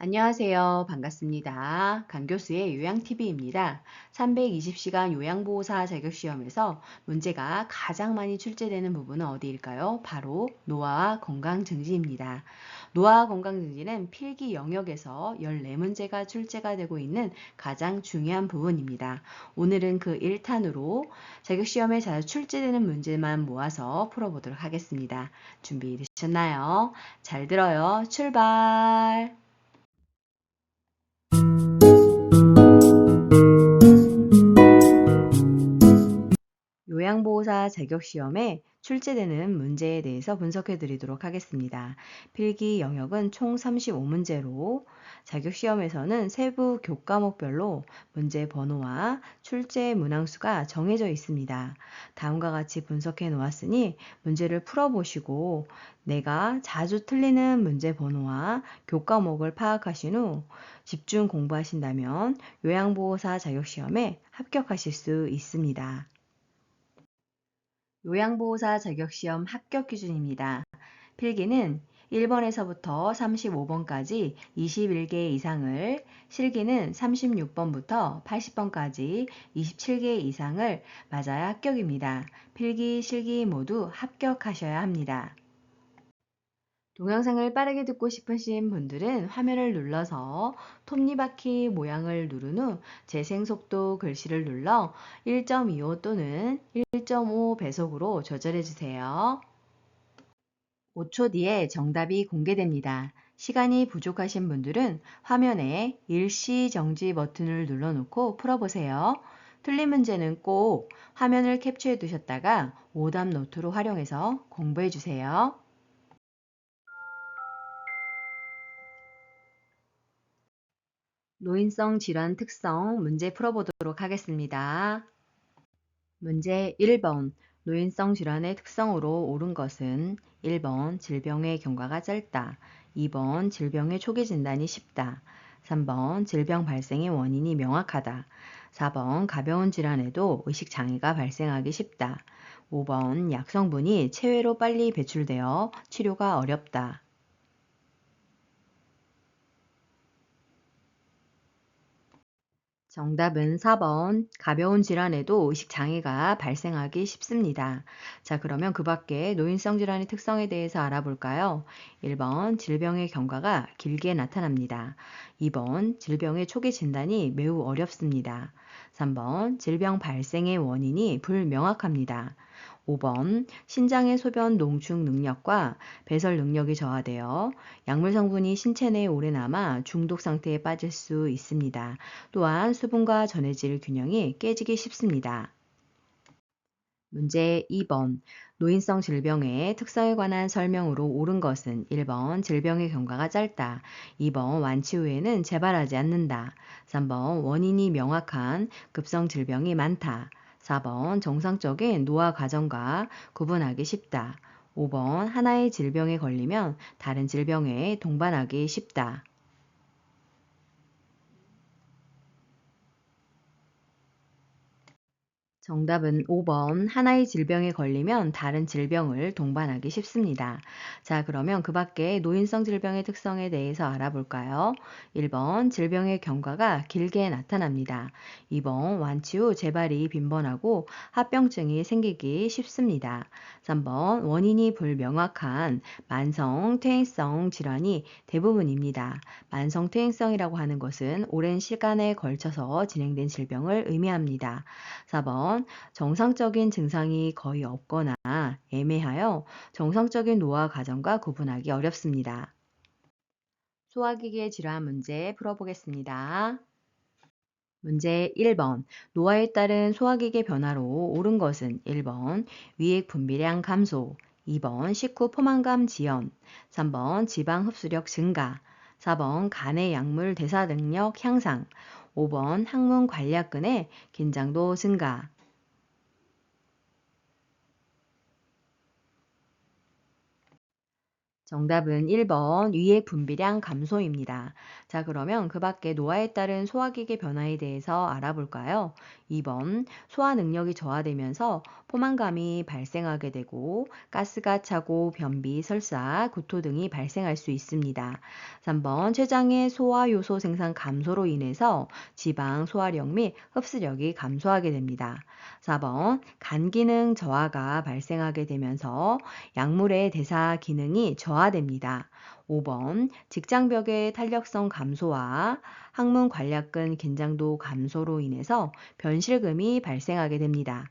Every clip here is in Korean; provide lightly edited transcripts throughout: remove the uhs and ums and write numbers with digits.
안녕하세요. 반갑습니다. 강교수의 요양TV입니다. 320시간 요양보호사 자격시험에서 문제가 가장 많이 출제되는 부분은 어디일까요? 바로 노화와 건강증진입니다. 노화와 건강증진은 필기 영역에서 14문제가 출제가 되고 있는 가장 중요한 부분입니다. 오늘은 그 1탄으로 자격시험에 자주 출제되는 문제만 모아서 풀어보도록 하겠습니다. 준비되셨나요? 잘 들어요. 출발! 요양보호사 자격시험에 출제되는 문제에 대해서 분석해 드리도록 하겠습니다. 필기 영역은 총 35문제로 자격시험에서는 세부 교과목별로 문제 번호와 출제 문항수가 정해져 있습니다. 다음과 같이 분석해 놓았으니 문제를 풀어보시고 내가 자주 틀리는 문제 번호와 교과목을 파악하신 후 집중 공부하신다면 요양보호사 자격시험에 합격하실 수 있습니다. 요양보호사 자격시험 합격 기준입니다. 필기는 1번에서부터 35번까지 21개 이상을, 실기는 36번부터 80번까지 27개 이상을 맞아야 합격입니다. 필기, 실기 모두 합격하셔야 합니다. 동영상을 빠르게 듣고 싶으신 분들은 화면을 눌러서 톱니바퀴 모양을 누른 후 재생속도 글씨를 눌러 1.25 또는 1.5 배속으로 조절해 주세요. 5초 뒤에 정답이 공개됩니다. 시간이 부족하신 분들은 화면에 일시 정지 버튼을 눌러놓고 풀어보세요. 틀린 문제는 꼭 화면을 캡처해 두셨다가 오답 노트로 활용해서 공부해 주세요. 노인성 질환 특성 문제 풀어보도록 하겠습니다. 문제 1번. 노인성 질환의 특성으로 옳은 것은 1번 질병의 경과가 짧다. 2번 질병의 초기 진단이 쉽다. 3번 질병 발생의 원인이 명확하다. 4번 가벼운 질환에도 의식장애가 발생하기 쉽다. 5번 약성분이 체외로 빨리 배출되어 치료가 어렵다. 정답은 4번. 가벼운 질환에도 의식장애가 발생하기 쉽습니다. 자, 그러면 그 밖에 노인성 질환의 특성에 대해서 알아볼까요? 1번, 질병의 경과가 길게 나타납니다. 2번, 질병의 초기 진단이 매우 어렵습니다. 3번, 질병 발생의 원인이 불명확합니다. 5번, 신장의 소변 농축 능력과 배설 능력이 저하되어 약물 성분이 신체 내에 오래 남아 중독 상태에 빠질 수 있습니다. 또한 수분과 전해질 균형이 깨지기 쉽습니다. 문제 2번. 노인성 질병의 특성에 관한 설명으로 옳은 것은 1번 질병의 경과가 짧다. 2번 완치 후에는 재발하지 않는다. 3번 원인이 명확한 급성 질병이 많다. 4번 정상적인 노화 과정과 구분하기 쉽다. 5번 하나의 질병에 걸리면 다른 질병에 동반하기 쉽다. 정답은 5번. 하나의 질병에 걸리면 다른 질병을 동반하기 쉽습니다. 자, 그러면 그 밖에 노인성 질병의 특성에 대해서 알아볼까요? 1번, 질병의 경과가 길게 나타납니다. 2번, 완치 후 재발이 빈번하고 합병증이 생기기 쉽습니다. 3번, 원인이 불명확한 만성 퇴행성 질환이 대부분입니다. 만성 퇴행성이라고 하는 것은 오랜 시간에 걸쳐서 진행된 질병을 의미합니다. 4번 정상적인 증상이 거의 없거나 애매하여 정상적인 노화 과정과 구분하기 어렵습니다. 소화기계 질환 문제 풀어보겠습니다. 문제 1번. 노화에 따른 소화기계 변화로 옳은 것은 1번 위액 분비량 감소, 2번 식후 포만감 지연, 3번 지방 흡수력 증가, 4번 간의 약물 대사 능력 향상, 5번 항문 관략근의 긴장도 증가. 정답은 1번 위액 분비량 감소입니다. 자, 그러면 그 밖에 노화에 따른 소화기계 변화에 대해서 알아볼까요? 2번 소화 능력이 저하되면서 포만감이 발생하게 되고 가스가 차고 변비, 설사, 구토 등이 발생할 수 있습니다. 3번 췌장의 소화 요소 생산 감소로 인해서 지방 소화력 및 흡수력이 감소하게 됩니다. 4번 간 기능 저하가 발생하게 되면서 약물의 대사 기능이 저하됩니다. 5번 직장벽의 탄력성 감소와 항문 관략근 긴장도 감소로 인해서 변실금이 발생하게 됩니다.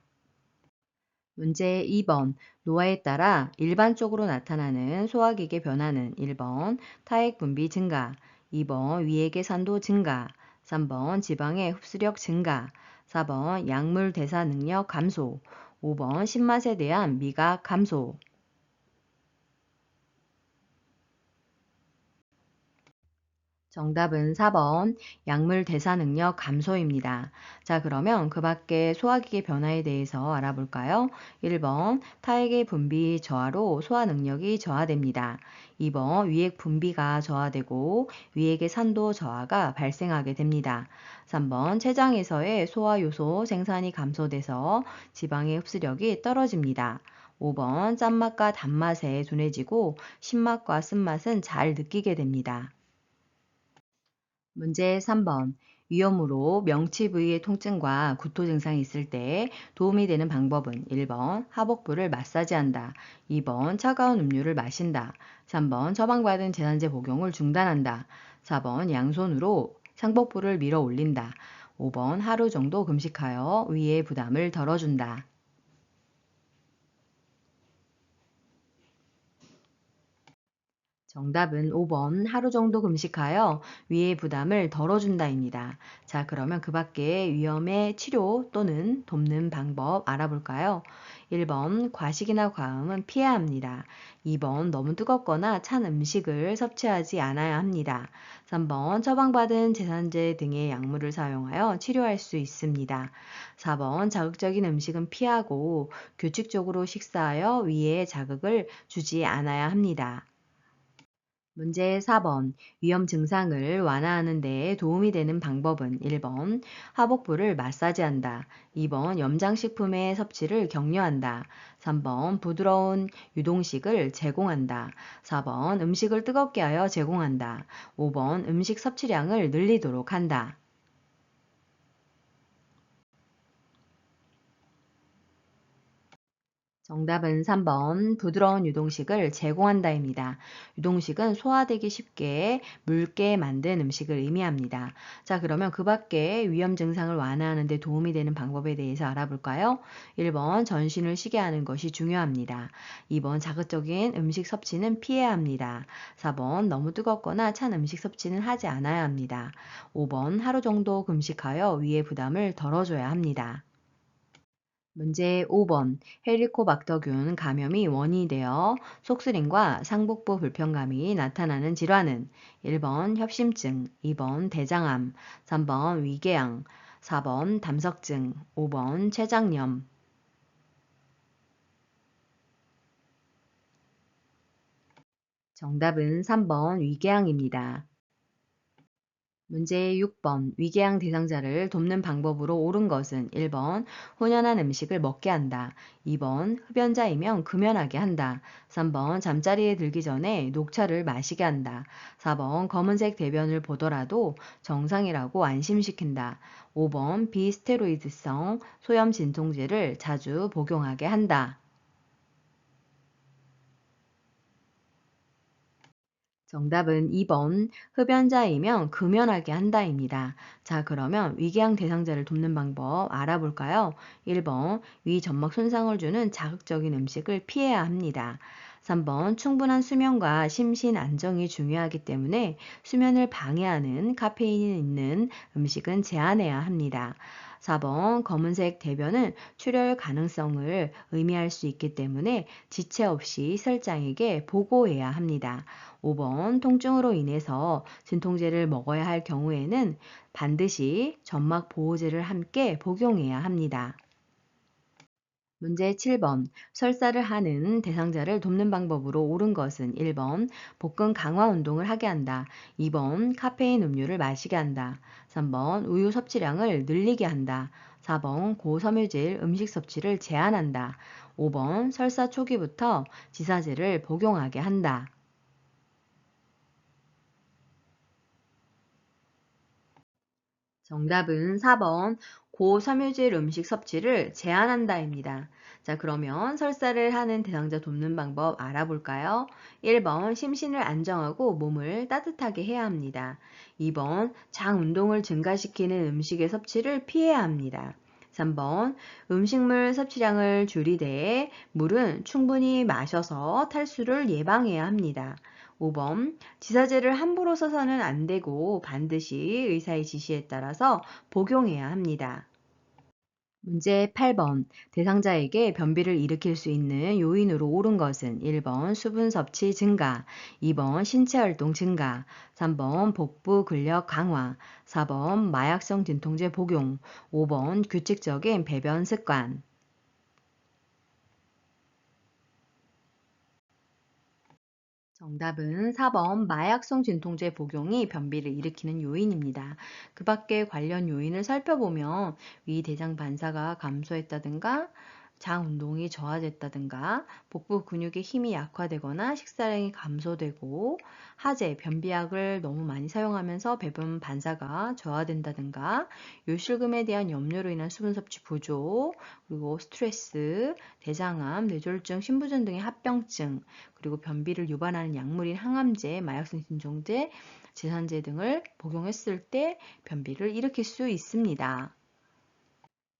문제 2번 노화에 따라 일반적으로 나타나는 소화기계 변화는 1번 타액 분비 증가, 2번 위액의 산도 증가, 3번 지방의 흡수력 증가, 4번 약물 대사 능력 감소, 5번 신맛에 대한 미각 감소. 정답은 4번 약물 대사 능력 감소입니다. 자, 그러면 그 밖에 소화기계 변화에 대해서 알아볼까요? 1번 타액의 분비 저하로 소화 능력이 저하됩니다. 2번 위액 분비가 저하되고 위액의 산도 저하가 발생하게 됩니다. 3번 췌장에서의 소화 요소 생산이 감소돼서 지방의 흡수력이 떨어집니다. 5번 짠맛과 단맛에 둔해지고 신맛과 쓴맛은 잘 느끼게 됩니다. 문제 3번. 위염으로 명치 부위의 통증과 구토 증상이 있을 때 도움이 되는 방법은 1번 하복부를 마사지한다. 2번 차가운 음료를 마신다. 3번 처방받은 제산제 복용을 중단한다. 4번 양손으로 상복부를 밀어 올린다. 5번 하루 정도 금식하여 위의 부담을 덜어준다. 정답은 5번 하루 정도 금식하여 위의 부담을 덜어준다입니다. 자, 그러면 그 밖에 위험의 치료 또는 돕는 방법 알아볼까요? 1번 과식이나 과음은 피해야 합니다. 2번 너무 뜨겁거나 찬 음식을 섭취하지 않아야 합니다. 3번 처방받은 제산제 등의 약물을 사용하여 치료할 수 있습니다. 4번 자극적인 음식은 피하고 규칙적으로 식사하여 위에 자극을 주지 않아야 합니다. 문제 4번. 위험 증상을 완화하는 데 도움이 되는 방법은 1번. 하복부를 마사지한다. 2번. 염장식품의 섭취를 격려한다. 3번. 부드러운 유동식을 제공한다. 4번. 음식을 뜨겁게 하여 제공한다. 5번. 음식 섭취량을 늘리도록 한다. 정답은 3번 부드러운 유동식을 제공한다입니다. 유동식은 소화되기 쉽게 묽게 만든 음식을 의미합니다. 자, 그러면 그 밖에 위험 증상을 완화하는 데 도움이 되는 방법에 대해서 알아볼까요? 1번 전신을 쉬게 하는 것이 중요합니다. 2번 자극적인 음식 섭취는 피해야 합니다. 4번 너무 뜨겁거나 찬 음식 섭취는 하지 않아야 합니다. 5번 하루 정도 금식하여 위의 부담을 덜어줘야 합니다. 문제 5번 헬리코박터균 감염이 원인이 되어 속쓰림과 상복부 불편감이 나타나는 질환은 1번 협심증, 2번 대장암, 3번 위궤양, 4번 담석증, 5번 췌장염. 정답은 3번 위궤양입니다. 문제 6번 위궤양 대상자를 돕는 방법으로 옳은 것은 1번 혼연한 음식을 먹게 한다. 2번 흡연자이면 금연하게 한다. 3번 잠자리에 들기 전에 녹차를 마시게 한다. 4번 검은색 대변을 보더라도 정상이라고 안심시킨다. 5번 비스테로이드성 소염 진통제를 자주 복용하게 한다. 정답은 2번 흡연자이면 금연하게 한다입니다. 자, 그러면 위궤양 대상자를 돕는 방법 알아볼까요? 1번 위 점막 손상을 주는 자극적인 음식을 피해야 합니다. 3번 충분한 수면과 심신 안정이 중요하기 때문에 수면을 방해하는 카페인이 있는 음식은 제한해야 합니다. 4번 검은색 대변은 출혈 가능성을 의미할 수 있기 때문에 지체 없이 설장에게 보고해야 합니다. 5번 통증으로 인해서 진통제를 먹어야 할 경우에는 반드시 점막 보호제를 함께 복용해야 합니다. 문제 7번. 설사를 하는 대상자를 돕는 방법으로 옳은 것은 1번 복근 강화 운동을 하게 한다. 2번 카페인 음료를 마시게 한다. 3번 우유 섭취량을 늘리게 한다. 4번 고섬유질 음식 섭취를 제한한다. 5번 설사 초기부터 지사제를 복용하게 한다. 정답은 4번 고섬유질 음식 섭취를 제한한다입니다. 자, 그러면 설사를 하는 대상자 돕는 방법 알아볼까요? 1번 심신을 안정하고 몸을 따뜻하게 해야 합니다. 2번 장 운동을 증가시키는 음식의 섭취를 피해야 합니다. 3번 음식물 섭취량을 줄이되 물은 충분히 마셔서 탈수를 예방해야 합니다. 5번 지사제를 함부로 써서는 안 되고 반드시 의사의 지시에 따라서 복용해야 합니다. 문제 8번. 대상자에게 변비를 일으킬 수 있는 요인으로 옳은 것은 1번 수분 섭취 증가, 2번 신체 활동 증가, 3번 복부 근력 강화, 4번 마약성 진통제 복용, 5번 규칙적인 배변 습관. 정답은 4번 마약성 진통제 복용이 변비를 일으키는 요인입니다. 그 밖에 관련 요인을 살펴보면 위대장 반사가 감소했다든가 장 운동이 저하됐다든가 복부 근육의 힘이 약화되거나 식사량이 감소되고 하재, 변비약을 너무 많이 사용하면서 배분 반사가 저하된다든가 요실금에 대한 염려로 인한 수분 섭취 부족, 그리고 스트레스, 대장암, 뇌졸중, 신부전 등의 합병증, 그리고 변비를 유발하는 약물인 항암제, 마약성 진통제, 제산제 등을 복용했을 때 변비를 일으킬 수 있습니다.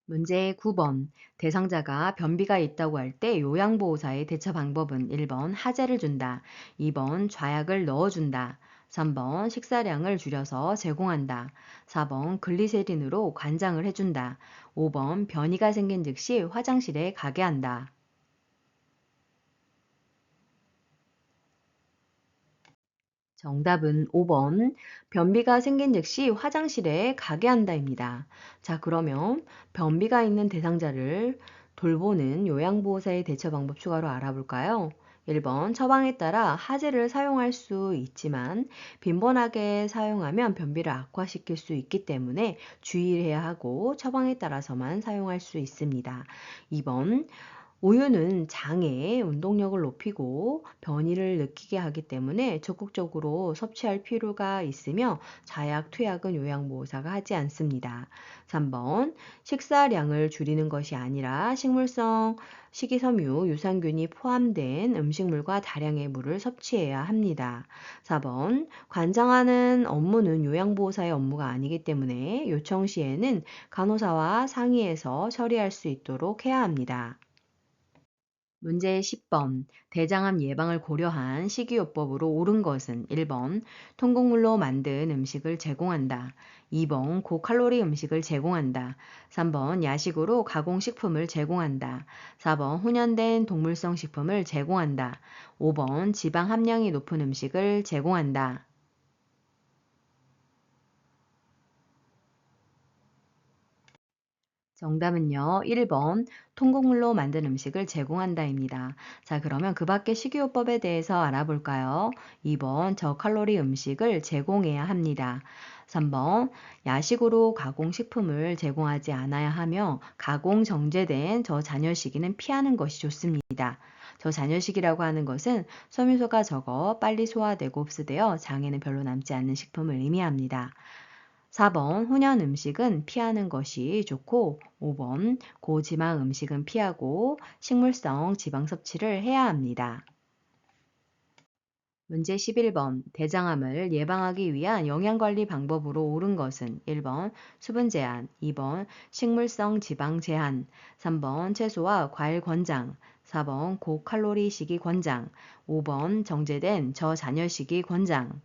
문제 9번. 대상자가 변비가 있다고 할 때 요양보호사의 대처 방법은 1번 하재를 준다. 2번 좌약을 넣어준다. 3번 식사량을 줄여서 제공한다. 4번 글리세린으로 관장을 해준다. 5번 변이가 생긴 즉시 화장실에 가게 한다. 정답은 5번. 변비가 생긴 즉시 화장실에 가게 한다입니다. 자, 그러면 변비가 있는 대상자를 돌보는 요양보호사의 대처 방법 추가로 알아볼까요? 1번 처방에 따라 하제를 사용할 수 있지만 빈번하게 사용하면 변비를 악화시킬 수 있기 때문에 주의해야 하고 처방에 따라서만 사용할 수 있습니다. 2번 우유는 장의 운동력을 높이고 변이를 느끼게 하기 때문에 적극적으로 섭취할 필요가 있으며 자약, 투약은 요양보호사가 하지 않습니다. 3번 식사량을 줄이는 것이 아니라 식물성 식이섬유, 유산균이 포함된 음식물과 다량의 물을 섭취해야 합니다. 4번 관장하는 업무는 요양보호사의 업무가 아니기 때문에 요청 시에는 간호사와 상의해서 처리할 수 있도록 해야 합니다. 문제 10번. 대장암 예방을 고려한 식이요법으로 옳은 것은 1번 통곡물로 만든 음식을 제공한다. 2번 고칼로리 음식을 제공한다. 3번 야식으로 가공식품을 제공한다. 4번 훈연된 동물성 식품을 제공한다. 5번 지방 함량이 높은 음식을 제공한다. 정답은요. 1번 통곡물로 만든 음식을 제공한다입니다. 자, 그러면 그 밖의 식이요법에 대해서 알아볼까요? 2번 저칼로리 음식을 제공해야 합니다. 3번 야식으로 가공식품을 제공하지 않아야 하며 가공 정제된 저잔여식이는 피하는 것이 좋습니다. 저잔여식이라고 하는 것은 섬유소가 적어 빨리 소화되고 흡수되어 장에는 별로 남지 않는 식품을 의미합니다. 4번 훈연 음식은 피하는 것이 좋고 5번 고지방 음식은 피하고 식물성 지방 섭취를 해야 합니다. 문제 11번. 대장암을 예방하기 위한 영양관리 방법으로 옳은 것은 1번 수분 제한, 2번 식물성 지방 제한, 3번 채소와 과일 권장, 4번 고칼로리 식이 권장, 5번 정제된 저잔여식이 권장.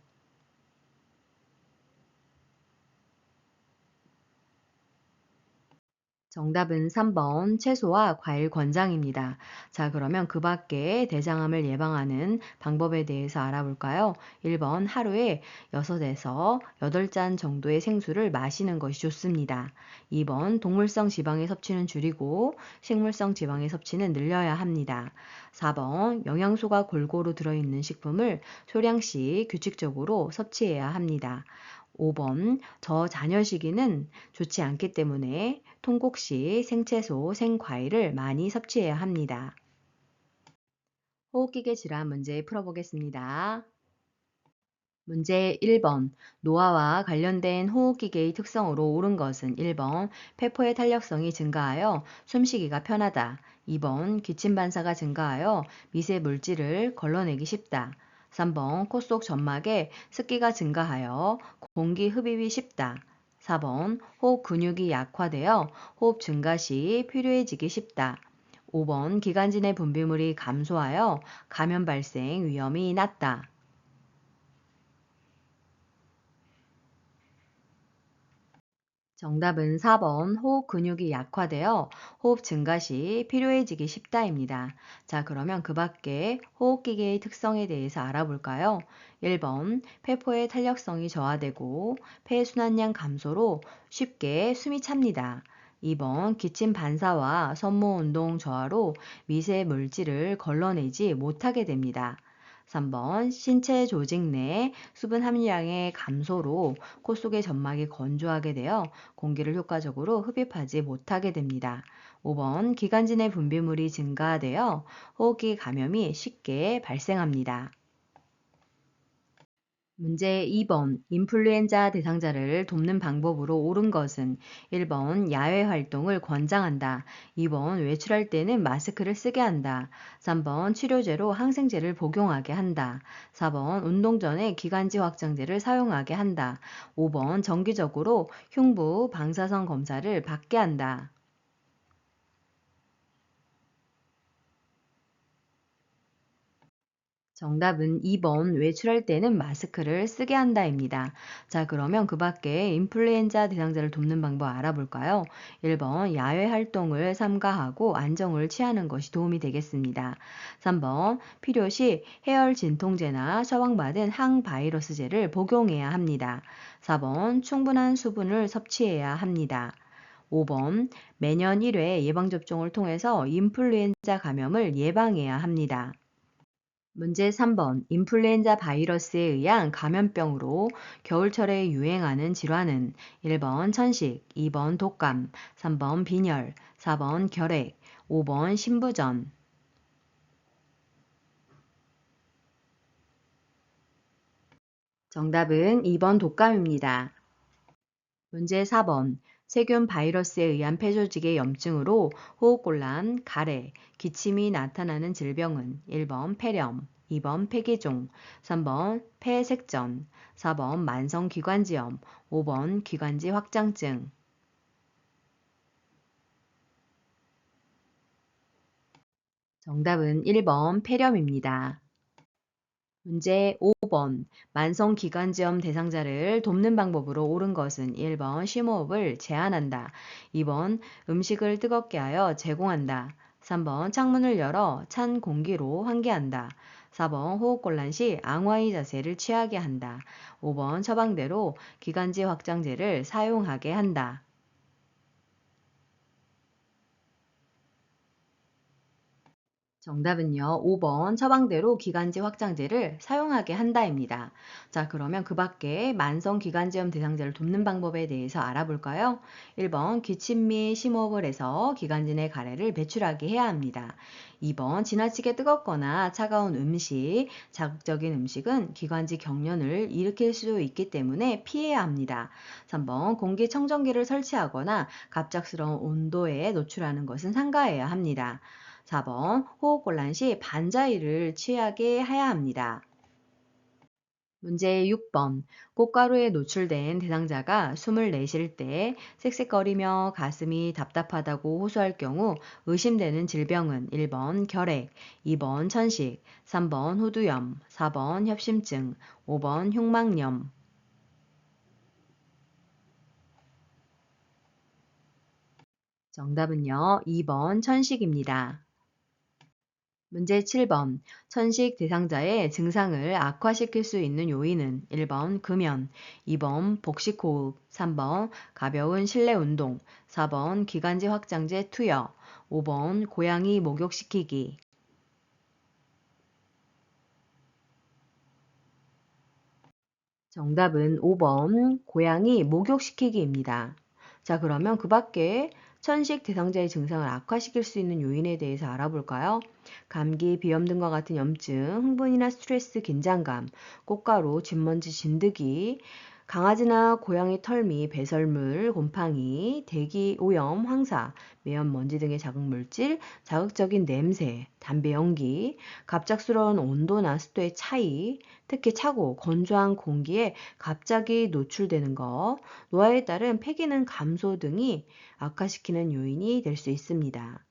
정답은 3번 채소와 과일 권장입니다. 자, 그러면 그 밖에 대장암을 예방하는 방법에 대해서 알아볼까요? 1번 하루에 6에서 8잔 정도의 생수를 마시는 것이 좋습니다. 2번 동물성 지방의 섭취는 줄이고 식물성 지방의 섭취는 늘려야 합니다. 4번 영양소가 골고루 들어있는 식품을 소량씩 규칙적으로 섭취해야 합니다. 5번 저잔여시기는 좋지 않기 때문에 통곡 시 생채소, 생과일을 많이 섭취해야 합니다. 호흡기계 질환 문제 풀어보겠습니다. 문제 1번. 노화와 관련된 호흡기계의 특성으로 옳은 것은 1번. 폐포의 탄력성이 증가하여 숨쉬기가 편하다. 2번. 기침 반사가 증가하여 미세 물질을 걸러내기 쉽다. 3번. 코 속 점막에 습기가 증가하여 공기 흡입이 쉽다. 4번. 호흡 근육이 약화되어 호흡 증가 시 필요해지기 쉽다. 5번. 기관지 내 분비물이 감소하여 감염 발생 위험이 낮다. 정답은 4번 호흡 근육이 약화되어 호흡 증가 시 필요해지기 쉽다입니다. 자, 그러면 그 밖에 호흡기계의 특성에 대해서 알아볼까요? 1번 폐포의 탄력성이 저하되고 폐순환량 감소로 쉽게 숨이 찹니다. 2번 기침 반사와 섬모 운동 저하로 미세 물질을 걸러내지 못하게 됩니다. 3번 신체 조직 내 수분 함유량의 감소로 코 속의 점막이 건조하게 되어 공기를 효과적으로 흡입하지 못하게 됩니다. 5번 기관지 내 분비물이 증가되어 호흡기 감염이 쉽게 발생합니다. 문제 2번 인플루엔자 대상자를 돕는 방법으로 옳은 것은 1번 야외 활동을 권장한다. 2번 외출할 때는 마스크를 쓰게 한다. 3번 치료제로 항생제를 복용하게 한다. 4번 운동 전에 기관지 확장제를 사용하게 한다. 5번 정기적으로 흉부 방사선 검사를 받게 한다. 정답은 2번 외출할 때는 마스크를 쓰게 한다입니다. 자, 그러면 그 밖에 인플루엔자 대상자를 돕는 방법 알아볼까요? 1번 야외 활동을 삼가하고 안정을 취하는 것이 도움이 되겠습니다. 3번 필요시 해열 진통제나 처방받은 항바이러스제를 복용해야 합니다. 4번 충분한 수분을 섭취해야 합니다. 5번 매년 1회 예방접종을 통해서 인플루엔자 감염을 예방해야 합니다. 문제 3번. 인플루엔자 바이러스에 의한 감염병으로 겨울철에 유행하는 질환은 1번 천식, 2번 독감, 3번 빈혈, 4번 결핵, 5번 신부전. 정답은 2번 독감입니다. 문제 4번. 세균 바이러스에 의한 폐조직의 염증으로 호흡곤란, 가래, 기침이 나타나는 질병은 1번 폐렴, 2번 폐기종, 3번 폐색전, 4번 만성기관지염, 5번 기관지 확장증. 정답은 1번 폐렴입니다. 문제 5번. 만성기관지염 대상자를 돕는 방법으로 옳은 것은 1번 심호흡을 제한한다. 2번 음식을 뜨겁게 하여 제공한다. 3번 창문을 열어 찬 공기로 환기한다. 4번 호흡곤란 시 앙와의 자세를 취하게 한다. 5번 처방대로 기관지 확장제를 사용하게 한다. 정답은요. 5번 처방대로 기관지 확장제를 사용하게 한다입니다. 자, 그러면 그 밖에 만성기관지염 대상자를 돕는 방법에 대해서 알아볼까요? 1번 기침 및 심호흡을 해서 기관지 내 가래를 배출하게 해야 합니다. 2번 지나치게 뜨겁거나 차가운 음식, 자극적인 음식은 기관지 경련을 일으킬 수 있기 때문에 피해야 합니다. 3번 공기청정기를 설치하거나 갑작스러운 온도에 노출하는 것은 삼가해야 합니다. 4번 호흡곤란 시 반자이를 취하게 해야 합니다. 문제 6번. 꽃가루에 노출된 대상자가 숨을 내쉴 때 쌕쌕거리며 가슴이 답답하다고 호소할 경우 의심되는 질병은 1번 결핵, 2번 천식, 3번 후두염, 4번 협심증, 5번 흉막염. 정답은요, 2번 천식입니다. 문제 7번. 천식 대상자의 증상을 악화시킬 수 있는 요인은 1번 금연, 2번 복식호흡, 3번 가벼운 실내 운동, 4번 기관지 확장제 투여, 5번 고양이 목욕시키기. 정답은 5번 고양이 목욕시키기입니다. 자, 그러면 그 밖에 천식 대상자의 증상을 악화시킬 수 있는 요인에 대해서 알아볼까요? 감기, 비염 등과 같은 염증, 흥분이나 스트레스, 긴장감, 꽃가루, 진먼지, 진드기, 강아지나 고양이 털미, 배설물, 곰팡이, 대기 오염, 황사, 매연 먼지 등의 자극물질, 자극적인 냄새, 담배 연기, 갑작스러운 온도나 습도의 차이, 특히 차고 건조한 공기에 갑자기 노출되는 것, 노화에 따른 폐기능 감소 등이 악화시키는 요인이 될 수 있습니다.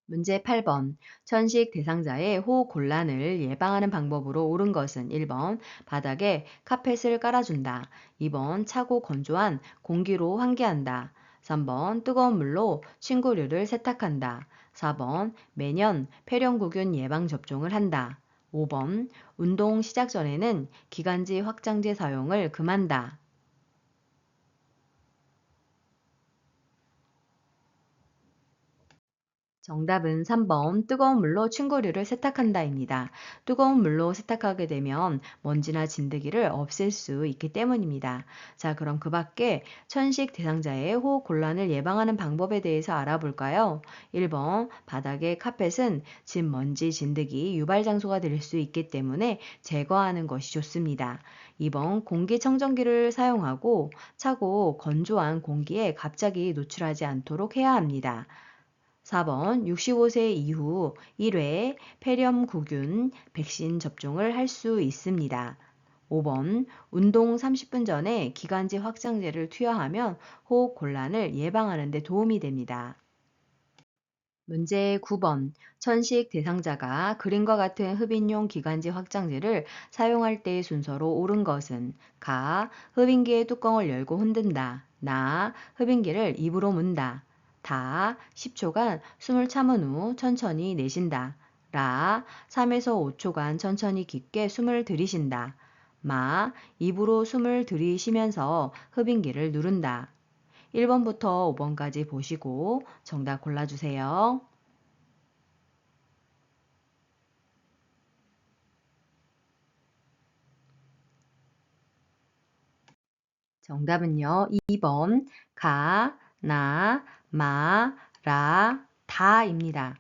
문제 8번. 천식 대상자의 호흡곤란을 예방하는 방법으로 옳은 것은 1번 바닥에 카펫을 깔아준다. 2번 차고 건조한 공기로 환기한다. 3번 뜨거운 물로 침구류를 세탁한다. 4번 매년 폐렴구균 예방접종을 한다. 5번 운동 시작 전에는 기관지 확장제 사용을 금한다. 정답은 3번 뜨거운 물로 침구류를 세탁한다입니다. 뜨거운 물로 세탁하게 되면 먼지나 진드기를 없앨 수 있기 때문입니다. 자, 그럼 그 밖에 천식 대상자의 호흡 곤란을 예방하는 방법에 대해서 알아볼까요? 1번 바닥의 카펫은 진 먼지, 진드기 유발 장소가 될 수 있기 때문에 제거하는 것이 좋습니다. 2번 공기청정기를 사용하고 차고 건조한 공기에 갑자기 노출하지 않도록 해야 합니다. 4번 65세 이후 1회 폐렴구균 백신 접종을 할 수 있습니다. 5번 운동 30분 전에 기관지 확장제를 투여하면 호흡 곤란을 예방하는 데 도움이 됩니다. 문제 9번. 천식 대상자가 그림과 같은 흡인용 기관지 확장제를 사용할 때의 순서로 옳은 것은 가. 흡인기의 뚜껑을 열고 흔든다. 나. 흡인기를 입으로 문다. 다. 10초간 숨을 참은 후 천천히 내쉰다. 라. 3에서 5초간 천천히 깊게 숨을 들이쉰다. 마. 입으로 숨을 들이쉬면서 흡인기를 누른다. 1번부터 5번까지 보시고 정답 골라주세요. 정답은요, 2번 가, 나, 마, 라, 다입니다.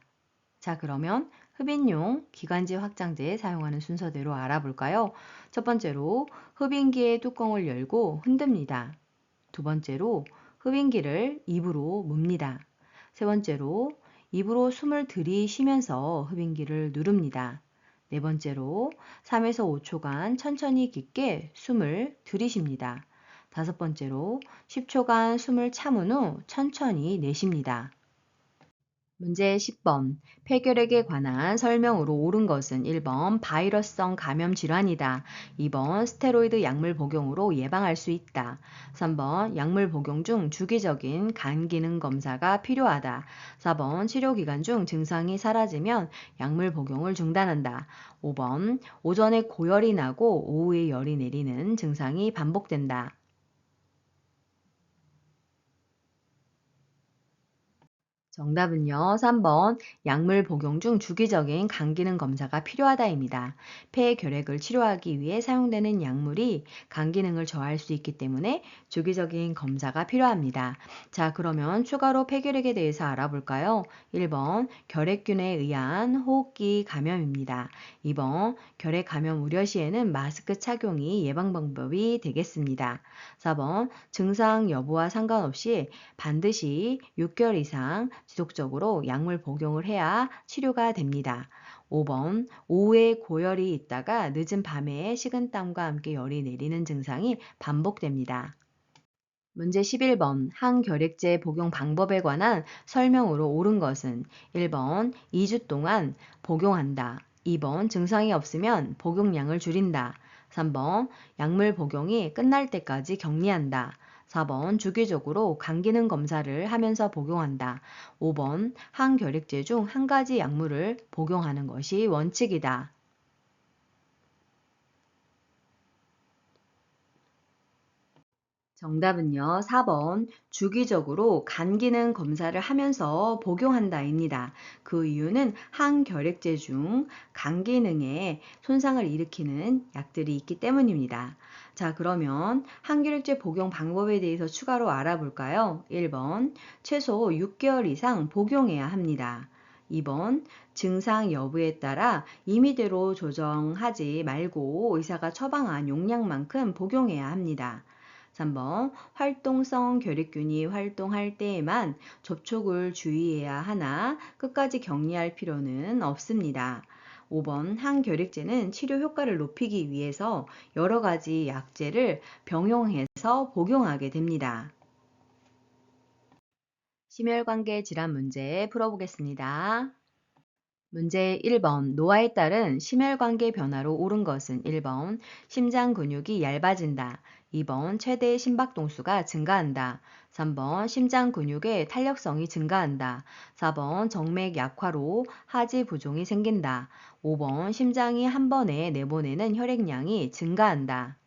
자, 그러면 흡인용 기관지 확장제 사용하는 순서대로 알아볼까요? 첫 번째로 흡인기의 뚜껑을 열고 흔듭니다. 두 번째로 흡인기를 입으로 뭅니다. 세 번째로 입으로 숨을 들이쉬면서 흡인기를 누릅니다. 네 번째로 3에서 5초간 천천히 깊게 숨을 들이쉽니다. 다섯 번째로 10초간 숨을 참은 후 천천히 내쉽니다. 문제 10번. 폐결핵에 관한 설명으로 옳은 것은 1번 바이러스성 감염 질환이다. 2번 스테로이드 약물 복용으로 예방할 수 있다. 3번 약물 복용 중 주기적인 간 기능 검사가 필요하다. 4번 치료 기간 중 증상이 사라지면 약물 복용을 중단한다. 5번 오전에 고열이 나고 오후에 열이 내리는 증상이 반복된다. 정답은요, 3번 약물 복용 중 주기적인 간 기능 검사가 필요하다입니다. 폐 결핵을 치료하기 위해 사용되는 약물이 간 기능을 저할 수 있기 때문에 주기적인 검사가 필요합니다. 자, 그러면 추가로 폐결핵에 대해서 알아볼까요? 1번 결핵균에 의한 호흡기 감염입니다. 2번 결핵 감염 우려 시에는 마스크 착용이 예방 방법이 되겠습니다. 4번 증상 여부와 상관없이 반드시 6개월 이상 지속적으로 약물 복용을 해야 치료가 됩니다. 5번 오후에 고열이 있다가 늦은 밤에 식은땀과 함께 열이 내리는 증상이 반복됩니다. 문제 11번 항결핵제 복용 방법에 관한 설명으로 옳은 것은 1번 2주 동안 복용한다. 2번 증상이 없으면 복용량을 줄인다. 3번 약물 복용이 끝날 때까지 격리한다. 4번 주기적으로 간 기능 검사를 하면서 복용한다. 5번 항결핵제 중 한 가지 약물을 복용하는 것이 원칙이다. 정답은요, 4번 주기적으로 간 기능 검사를 하면서 복용한다입니다. 그 이유는 항결핵제 중 간 기능에 손상을 일으키는 약들이 있기 때문입니다. 자, 그러면 항결핵제 복용 방법에 대해서 추가로 알아볼까요? 1번 최소 6개월 이상 복용해야 합니다. 2번 증상 여부에 따라 임의대로 조정하지 말고 의사가 처방한 용량만큼 복용해야 합니다. 3번 활동성 결핵균이 활동할 때에만 접촉을 주의해야 하나 끝까지 격리할 필요는 없습니다. 5번 항결핵제는 치료 효과를 높이기 위해서 여러 가지 약제를 병용해서 복용하게 됩니다. 심혈관계 질환 문제 풀어보겠습니다. 문제 1번 노화에 따른 심혈관계 변화로 옳은 것은 1번 심장 근육이 얇아진다. 2번 최대 심박동수가 증가한다. 3번 심장 근육의 탄력성이 증가한다. 4번 정맥 약화로 하지 부종이 생긴다. 5번 심장이 한 번에 내보내는 혈액량이 증가한다.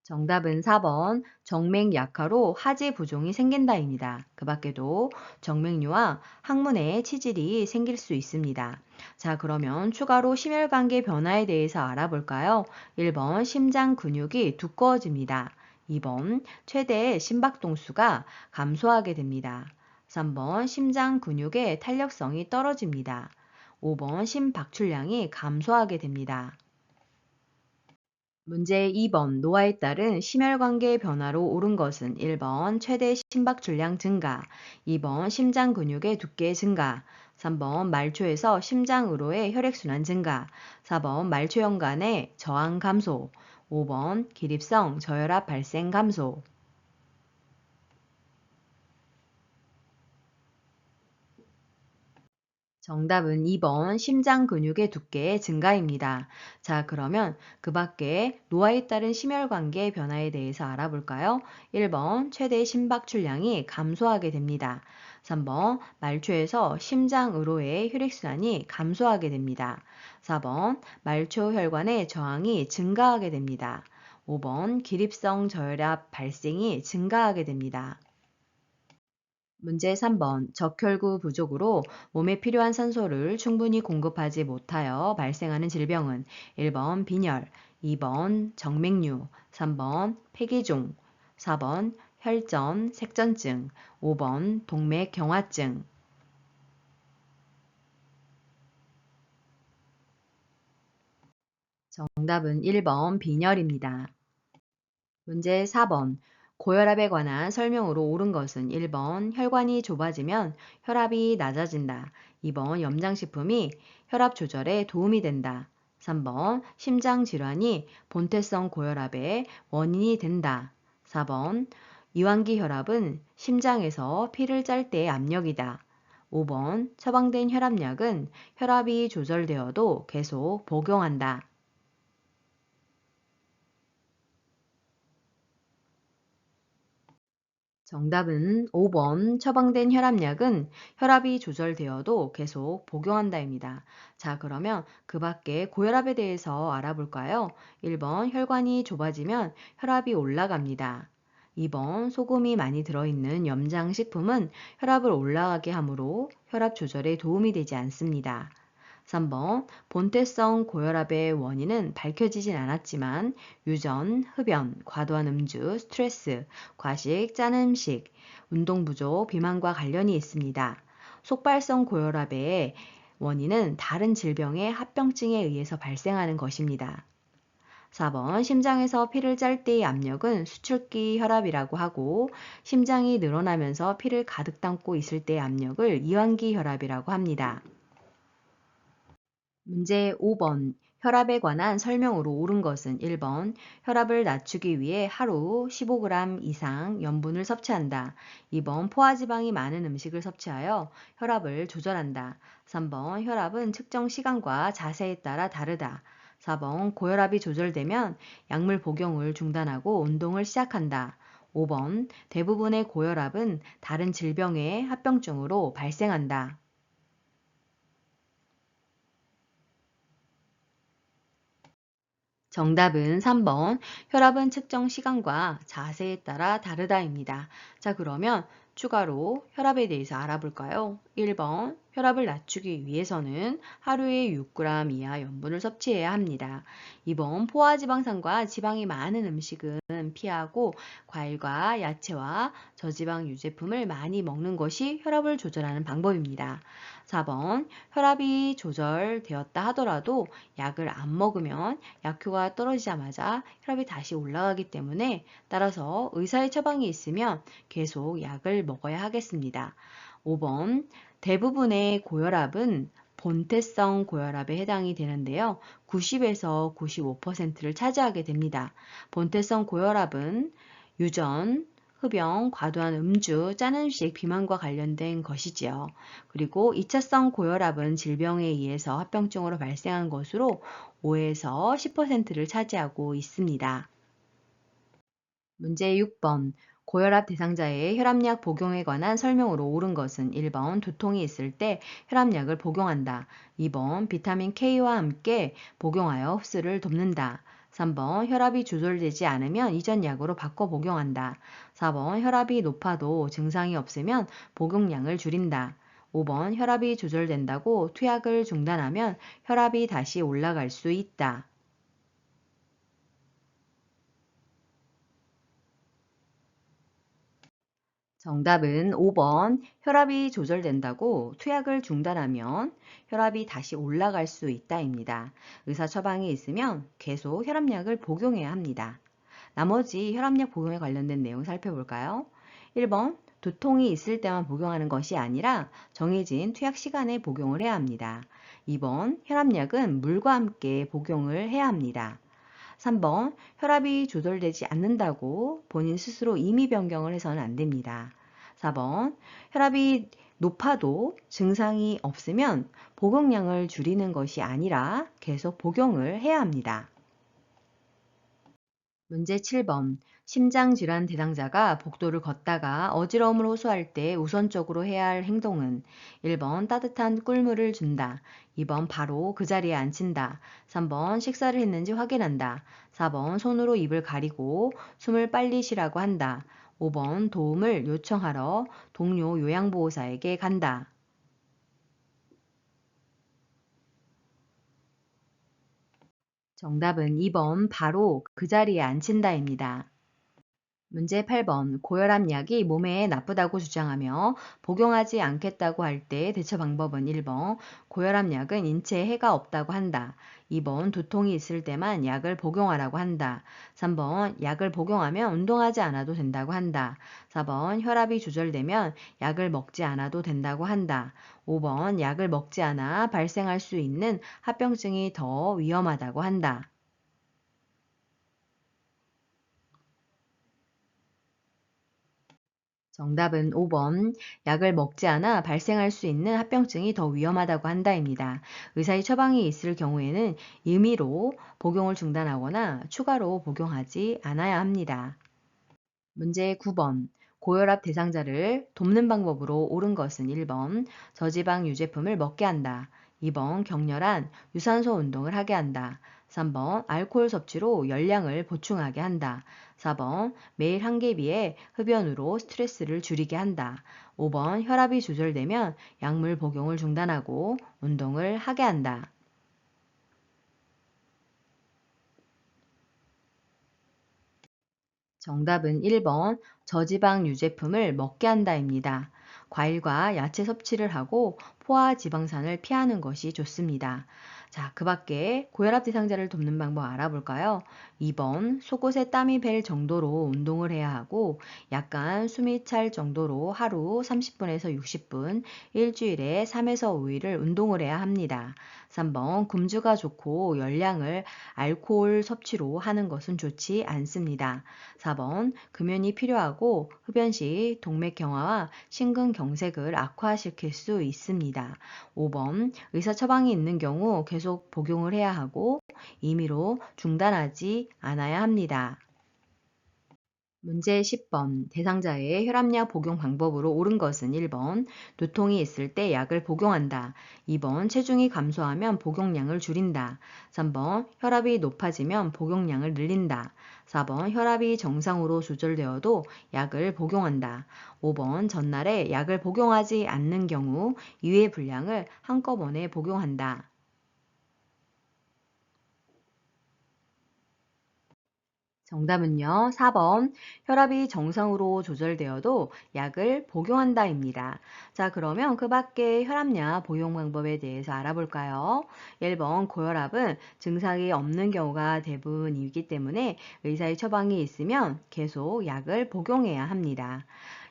정답은 4번 정맥 약화로 하지 부종이 생긴다입니다. 그 밖에도 정맥류와 항문에 치질이 생길 수 있습니다. 자, 그러면 추가로 심혈관계 변화에 대해서 알아볼까요? 1번 심장 근육이 두꺼워집니다. 2번 최대 심박동수가 감소하게 됩니다. 3번 심장 근육의 탄력성이 떨어집니다. 5번 심박출량이 감소하게 됩니다. 문제 2번 노화에 따른 심혈관계 변화로 옳은 것은 1번 최대 심박출량 증가, 2번 심장 근육의 두께 증가, 3번 말초에서 심장으로의 혈액순환 증가, 4번 말초연간의 저항 감소, 5번 기립성 저혈압 발생 감소. 정답은 2번 심장 근육의 두께 증가입니다. 자, 그러면 그 밖에 노화에 따른 심혈관계 변화에 대해서 알아볼까요? 1번 최대 심박출량이 감소하게 됩니다. 3번 말초에서 심장으로의 혈액순환이 감소하게 됩니다. 4번 말초 혈관의 저항이 증가하게 됩니다. 5번 기립성 저혈압 발생이 증가하게 됩니다. 문제 3번 적혈구 부족으로 몸에 필요한 산소를 충분히 공급하지 못하여 발생하는 질병은 1번 빈혈, 2번 정맥류, 3번 폐기종, 4번 혈전, 색전증, 5번 동맥경화증. 정답은 1번 빈혈입니다. 문제 4번. 고혈압에 관한 설명으로 옳은 것은 1번 혈관이 좁아지면 혈압이 낮아진다. 2번 염장식품이 혈압 조절에 도움이 된다. 3번 심장질환이 본태성 고혈압의 원인이 된다. 4번 이완기 혈압은 심장에서 피를 짤 때의 압력이다. 5번 처방된 혈압약은 혈압이 조절되어도 계속 복용한다. 정답은 5번 처방된 혈압약은 혈압이 조절되어도 계속 복용한다입니다. 자, 그러면 그 밖에 고혈압에 대해서 알아볼까요? 1번 혈관이 좁아지면 혈압이 올라갑니다. 2번 소금이 많이 들어있는 염장식품은 혈압을 올라가게 하므로 혈압 조절에 도움이 되지 않습니다. 3번 본태성 고혈압의 원인은 밝혀지진 않았지만 유전, 흡연, 과도한 음주, 스트레스, 과식, 짠 음식, 운동 부족, 비만과 관련이 있습니다. 속발성 고혈압의 원인은 다른 질병의 합병증에 의해서 발생하는 것입니다. 4번 심장에서 피를 짤 때의 압력은 수축기 혈압이라고 하고 심장이 늘어나면서 피를 가득 담고 있을 때의 압력을 이완기 혈압이라고 합니다. 문제 5번. 혈압에 관한 설명으로 옳은 것은 1번 혈압을 낮추기 위해 하루 15g 이상 염분을 섭취한다. 2번 포화지방이 많은 음식을 섭취하여 혈압을 조절한다. 3번 혈압은 측정 시간과 자세에 따라 다르다. 4번 고혈압이 조절되면 약물 복용을 중단하고 운동을 시작한다. 5번 대부분의 고혈압은 다른 질병의 합병증으로 발생한다. 정답은 3번 혈압은 측정 시간과 자세에 따라 다르다입니다. 자, 그러면 추가로 혈압에 대해서 알아볼까요? 1번 혈압을 낮추기 위해서는 하루에 6g 이하 염분을 섭취해야 합니다. 2번 포화지방산과 지방이 많은 음식은 피하고 과일과 야채와 저지방 유제품을 많이 먹는 것이 혈압을 조절하는 방법입니다. 4번 혈압이 조절되었다 하더라도 약을 안 먹으면 약효가 떨어지자마자 혈압이 다시 올라가기 때문에 따라서 의사의 처방이 있으면 계속 약을 먹어야 하겠습니다. 5번 대부분의 고혈압은 본태성 고혈압에 해당이 되는데요. 90에서 95%를 차지하게 됩니다. 본태성 고혈압은 유전, 흡연, 과도한 음주, 짠 음식, 비만과 관련된 것이지요. 그리고 2차성 고혈압은 질병에 의해서 합병증으로 발생한 것으로 5에서 10%를 차지하고 있습니다. 문제 6번. 고혈압 대상자의 혈압약 복용에 관한 설명으로 옳은 것은 1번 두통이 있을 때 혈압약을 복용한다. 2번 비타민 K와 함께 복용하여 흡수를 돕는다. 3번 혈압이 조절되지 않으면 이전 약으로 바꿔 복용한다. 4번 혈압이 높아도 증상이 없으면 복용량을 줄인다. 5번 혈압이 조절된다고 투약을 중단하면 혈압이 다시 올라갈 수 있다. 정답은 5번 혈압이 조절된다고 투약을 중단하면 혈압이 다시 올라갈 수 있다입니다. 의사 처방이 있으면 계속 혈압약을 복용해야 합니다. 나머지 혈압약 복용에 관련된 내용 살펴볼까요? 1번 두통이 있을 때만 복용하는 것이 아니라 정해진 투약 시간에 복용을 해야 합니다. 2번 혈압약은 물과 함께 복용을 해야 합니다. 3번 혈압이 조절되지 않는다고 본인 스스로 임의 변경을 해서는 안 됩니다. 4번 혈압이 높아도 증상이 없으면 복용량을 줄이는 것이 아니라 계속 복용을 해야 합니다. 문제 7번. 심장질환 대상자가 복도를 걷다가 어지러움을 호소할 때 우선적으로 해야 할 행동은 1번 따뜻한 꿀물을 준다. 2번 바로 그 자리에 앉힌다. 3번 식사를 했는지 확인한다. 4번 손으로 입을 가리고 숨을 빨리 쉬라고 한다. 5번 도움을 요청하러 동료 요양보호사에게 간다. 정답은 2번 바로 그 자리에 앉힌다입니다. 문제 8번. 고혈압 약이 몸에 나쁘다고 주장하며 복용하지 않겠다고 할 때 대처 방법은 1번 고혈압 약은 인체에 해가 없다고 한다. 2번 두통이 있을 때만 약을 복용하라고 한다. 3번 약을 복용하면 운동하지 않아도 된다고 한다. 4번 혈압이 조절되면 약을 먹지 않아도 된다고 한다. 5번 약을 먹지 않아 발생할 수 있는 합병증이 더 위험하다고 한다. 정답은 5번. 약을 먹지 않아 발생할 수 있는 합병증이 더 위험하다고 한다입니다. 의사의 처방이 있을 경우에는 임의로 복용을 중단하거나 추가로 복용하지 않아야 합니다. 문제 9번. 고혈압 대상자를 돕는 방법으로 옳은 것은 1번 저지방 유제품을 먹게 한다. 2번 격렬한 유산소 운동을 하게 한다. 3번 알코올 섭취로 열량을 보충하게 한다. 4번 매일 한 개 비의 흡연으로 스트레스를 줄이게 한다. 5번 혈압이 조절되면 약물 복용을 중단하고 운동을 하게 한다. 정답은 1번 저지방 유제품을 먹게 한다입니다. 과일과 야채 섭취를 하고 포화 지방산을 피하는 것이 좋습니다. 자, 그 밖에 고혈압 대상자를 돕는 방법 알아볼까요? 2번 속옷에 땀이 벨 정도로 운동을 해야 하고 약간 숨이 찰 정도로 하루 30분에서 60분, 일주일에 3에서 5일을 운동을 해야 합니다. 3번 금주가 좋고 열량을 알코올 섭취로 하는 것은 좋지 않습니다. 4번 금연이 필요하고 흡연 시 동맥 경화와 심근경색을 악화시킬 수 있습니다. 5번 의사 처방이 있는 경우 계속 계속 복용을 해야 하고 임의로 중단하지 않아야 합니다. 문제 10번 대상자의 혈압약 복용 방법으로 옳은 것은 1번 두통이 있을 때 약을 복용한다. 2번 체중이 감소하면 복용량을 줄인다. 3번 혈압이 높아지면 복용량을 늘린다. 4번 혈압이 정상으로 조절되어도 약을 복용한다. 5번 전날에 약을 복용하지 않는 경우 이외의 분량을 한꺼번에 복용한다. 정답은요, 4번. 혈압이 정상으로 조절되어도 약을 복용한다입니다. 자, 그러면 그 밖에 혈압약 복용 방법에 대해서 알아볼까요? 1번, 고혈압은 증상이 없는 경우가 대부분이기 때문에 의사의 처방이 있으면 계속 약을 복용해야 합니다.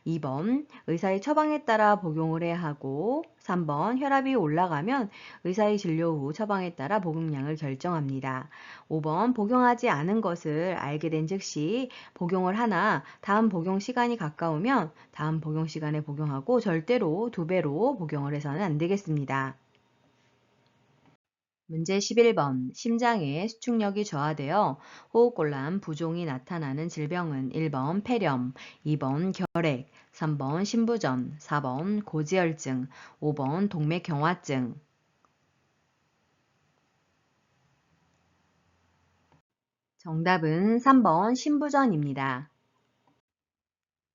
2번, 의사의 처방에 따라 복용을 해야 하고 3번, 혈압이 올라가면 의사의 진료 후 처방에 따라 복용량을 결정합니다. 5번, 복용하지 않은 것을 알게 된 즉시 복용을 하나 다음 복용 시간이 가까우면 다음 복용 시간에 복용하고 절대로 2배로 복용을 해서는 안 되겠습니다. 문제 11번. 심장의 수축력이 저하되어 호흡곤란, 부종이 나타나는 질병은 1번 폐렴, 2번 결핵, 3번 신부전, 4번 고지혈증, 5번 동맥경화증. 정답은 3번 신부전입니다.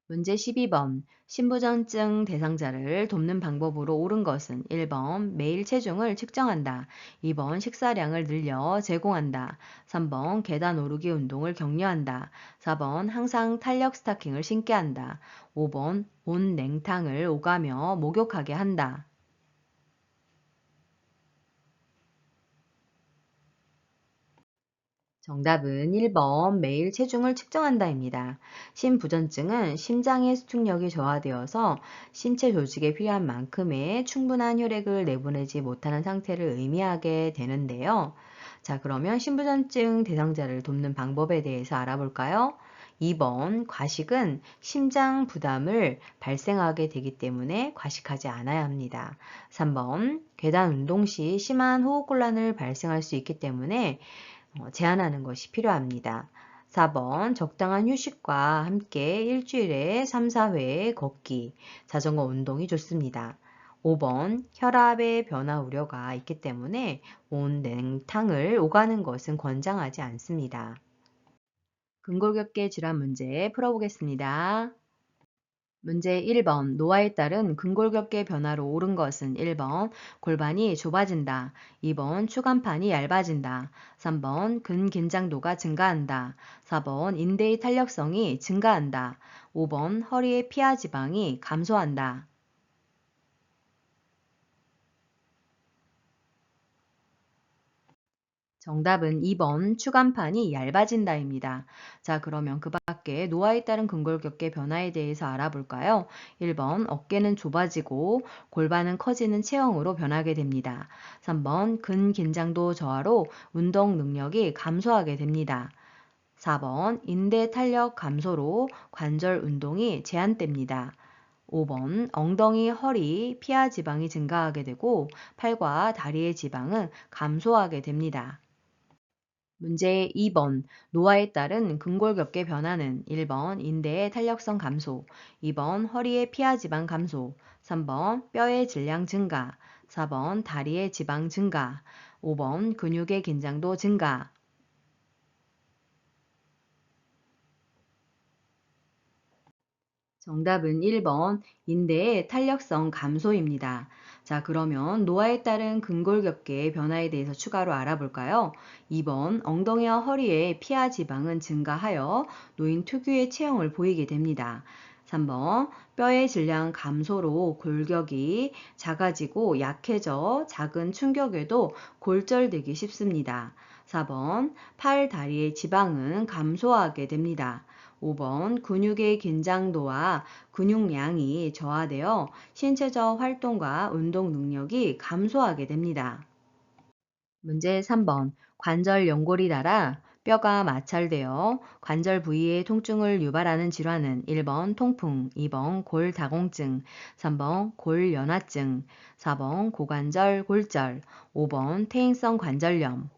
문제 12번. 신부전증 대상자를 돕는 방법으로 옳은 것은 1번 매일 체중을 측정한다. 2번 식사량을 늘려 제공한다. 3번 계단 오르기 운동을 격려한다. 4번 항상 탄력 스타킹을 신게 한다. 5번 온 냉탕을 오가며 목욕하게 한다. 정답은 1번 매일 체중을 측정한다입니다. 심부전증은 심장의 수축력이 저하되어서 신체 조직에 필요한 만큼의 충분한 혈액을 내보내지 못하는 상태를 의미하게 되는데요. 자, 그러면 심부전증 대상자를 돕는 방법에 대해서 알아볼까요? 2번 과식은 심장 부담을 발생하게 되기 때문에 과식하지 않아야 합니다. 3번 계단 운동 시 심한 호흡곤란을 발생할 수 있기 때문에 제한하는 것이 필요합니다. 4번 적당한 휴식과 함께 일주일에 3, 4회 걷기, 자전거 운동이 좋습니다. 5번 혈압의 변화 우려가 있기 때문에 온 냉탕을 오가는 것은 권장하지 않습니다. 근골격계 질환 문제 풀어보겠습니다. 문제 1번 노화에 따른 근골격계 변화로 옳은 것은 1번 골반이 좁아진다. 2번 추간판이 얇아진다. 3번 근긴장도가 증가한다. 4번 인대의 탄력성이 증가한다. 5번 허리의 피하 지방이 감소한다. 정답은 2번 추간판이 얇아진다입니다. 자, 그러면 그 밖에 노화에 따른 근골격계 변화에 대해서 알아볼까요? 1번 어깨는 좁아지고 골반은 커지는 체형으로 변하게 됩니다. 3번 근긴장도 저하로 운동 능력이 감소하게 됩니다. 4번 인대 탄력 감소로 관절 운동이 제한됩니다. 5번 엉덩이, 허리, 피하 지방이 증가하게 되고 팔과 다리의 지방은 감소하게 됩니다. 문제 2번 노화에 따른 근골격계 변화는 1번 인대의 탄력성 감소, 2번 허리의 피하 지방 감소, 3번 뼈의 질량 증가, 4번 다리의 지방 증가, 5번 근육의 긴장도 증가. 정답은 1번 인대의 탄력성 감소입니다. 자, 그러면 노화에 따른 근골격계 변화에 대해서 추가로 알아볼까요? 2번 엉덩이와 허리의 피하 지방은 증가하여 노인 특유의 체형을 보이게 됩니다. 3번 뼈의 질량 감소로 골격이 작아지고 약해져 작은 충격에도 골절되기 쉽습니다. 4번 팔, 다리의 지방은 감소하게 됩니다. 5번 근육의 긴장도와 근육량이 저하되어 신체적 활동과 운동 능력이 감소하게 됩니다. 문제 3번 관절 연골이 닳아 뼈가 마찰되어 관절 부위의 통증을 유발하는 질환은 1번 통풍, 2번 골다공증, 3번 골연화증, 4번 고관절 골절, 5번 퇴행성 관절염.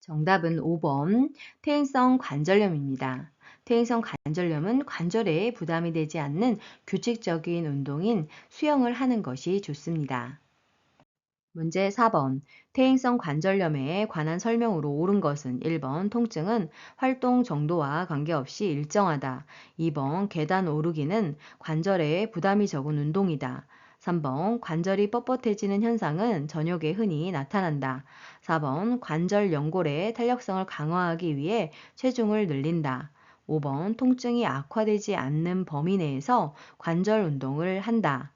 정답은 5번 퇴행성 관절염입니다. 퇴행성 관절염은 관절에 부담이 되지 않는 규칙적인 운동인 수영을 하는 것이 좋습니다. 문제 4번. 퇴행성 관절염에 관한 설명으로 옳은 것은 1번 통증은 활동 정도와 관계없이 일정하다. 2번 계단 오르기는 관절에 부담이 적은 운동이다. 3번 관절이 뻣뻣해지는 현상은 저녁에 흔히 나타난다. 4번 관절 연골의 탄력성을 강화하기 위해 체중을 늘린다. 5번 통증이 악화되지 않는 범위 내에서 관절 운동을 한다.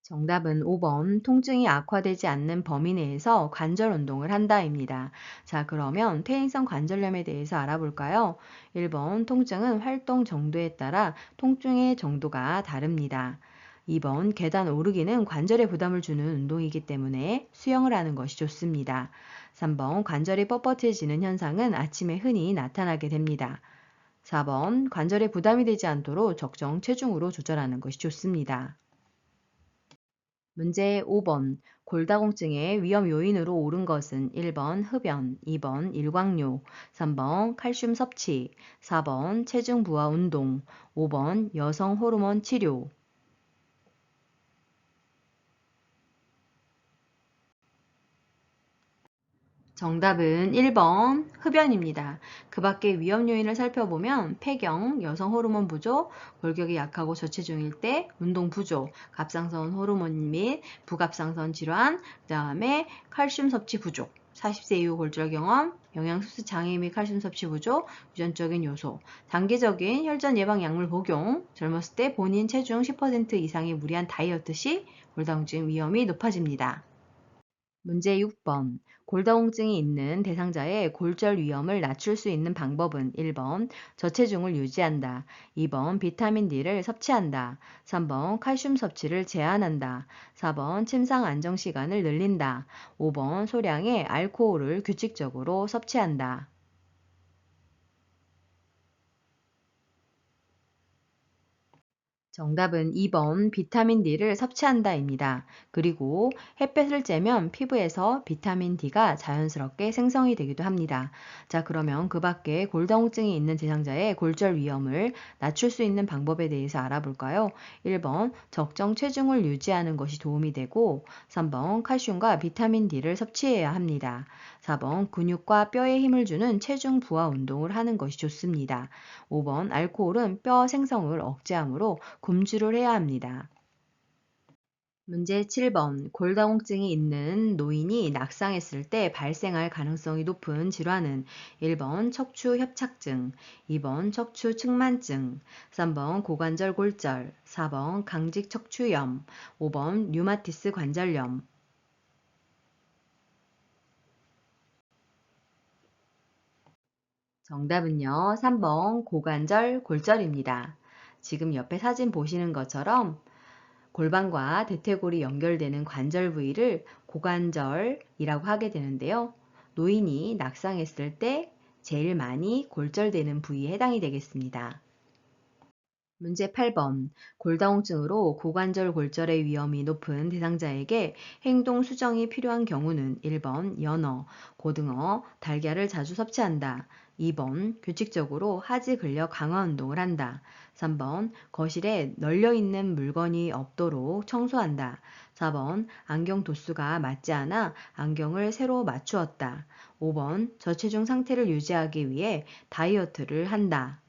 정답은 5번 통증이 악화되지 않는 범위 내에서 관절 운동을 한다입니다. 자, 그러면 퇴행성 관절염에 대해서 알아볼까요? 1번 통증은 활동 정도에 따라 통증의 정도가 다릅니다. 2번 계단 오르기는 관절에 부담을 주는 운동이기 때문에 수영을 하는 것이 좋습니다. 3번 관절이 뻣뻣해지는 현상은 아침에 흔히 나타나게 됩니다. 4번 관절에 부담이 되지 않도록 적정 체중으로 조절하는 것이 좋습니다. 문제 5번. 골다공증의 위험 요인으로 옳은 것은 1번 흡연, 2번 일광욕, 3번 칼슘 섭취, 4번 체중 부하 운동, 5번 여성 호르몬 치료. 정답은 1번 흡연입니다. 그 밖에 위험 요인을 살펴보면 폐경, 여성 호르몬 부족, 골격이 약하고 저체중일 때 운동 부족, 갑상선 호르몬 및 부갑상선 질환, 그다음에 칼슘 섭취 부족, 40세 이후 골절 경험, 영양소수 장애 및 칼슘 섭취 부족, 유전적인 요소, 단기적인 혈전 예방 약물 복용, 젊었을 때 본인 체중 10% 이상의 무리한 다이어트 시 골다공증 위험이 높아집니다. 문제 6번. 골다공증이 있는 대상자의 골절 위험을 낮출 수 있는 방법은 1번 저체중을 유지한다. 2번 비타민 D를 섭취한다. 3번 칼슘 섭취를 제한한다. 4번 침상 안정 시간을 늘린다. 5번 소량의 알코올을 규칙적으로 섭취한다. 정답은 2번 비타민 D를 섭취한다입니다. 그리고 햇볕을 쬐면 피부에서 비타민 D가 자연스럽게 생성이 되기도 합니다. 자, 그러면 그 밖에 골다공증이 있는 대상자의 골절 위험을 낮출 수 있는 방법에 대해서 알아볼까요? 1번 적정 체중을 유지하는 것이 도움이 되고 3번 칼슘과 비타민 D를 섭취해야 합니다. 4번 근육과 뼈에 힘을 주는 체중 부하 운동을 하는 것이 좋습니다. 5번 알코올은 뼈 생성을 억제하므로 금주를 해야 합니다. 문제 7번. 골다공증이 있는 노인이 낙상했을 때 발생할 가능성이 높은 질환은 1번 척추 협착증, 2번 척추 측만증, 3번 고관절 골절, 4번 강직 척추염, 5번 류마티스 관절염. 정답은요, 3번 고관절 골절입니다. 지금 옆에 사진 보시는 것처럼 골반과 대퇴골이 연결되는 관절 부위를 고관절이라고 하게 되는데요. 노인이 낙상했을 때 제일 많이 골절되는 부위에 해당이 되겠습니다. 문제 8번. 골다공증으로 고관절 골절의 위험이 높은 대상자에게 행동 수정이 필요한 경우는 1번 연어, 고등어, 달걀을 자주 섭취한다. 2번 규칙적으로 하지 근력 강화 운동을 한다. 3번 거실에 널려 있는 물건이 없도록 청소한다. 4번 안경 도수가 맞지 않아 안경을 새로 맞추었다. 5번 저체중 상태를 유지하기 위해 다이어트를 한다.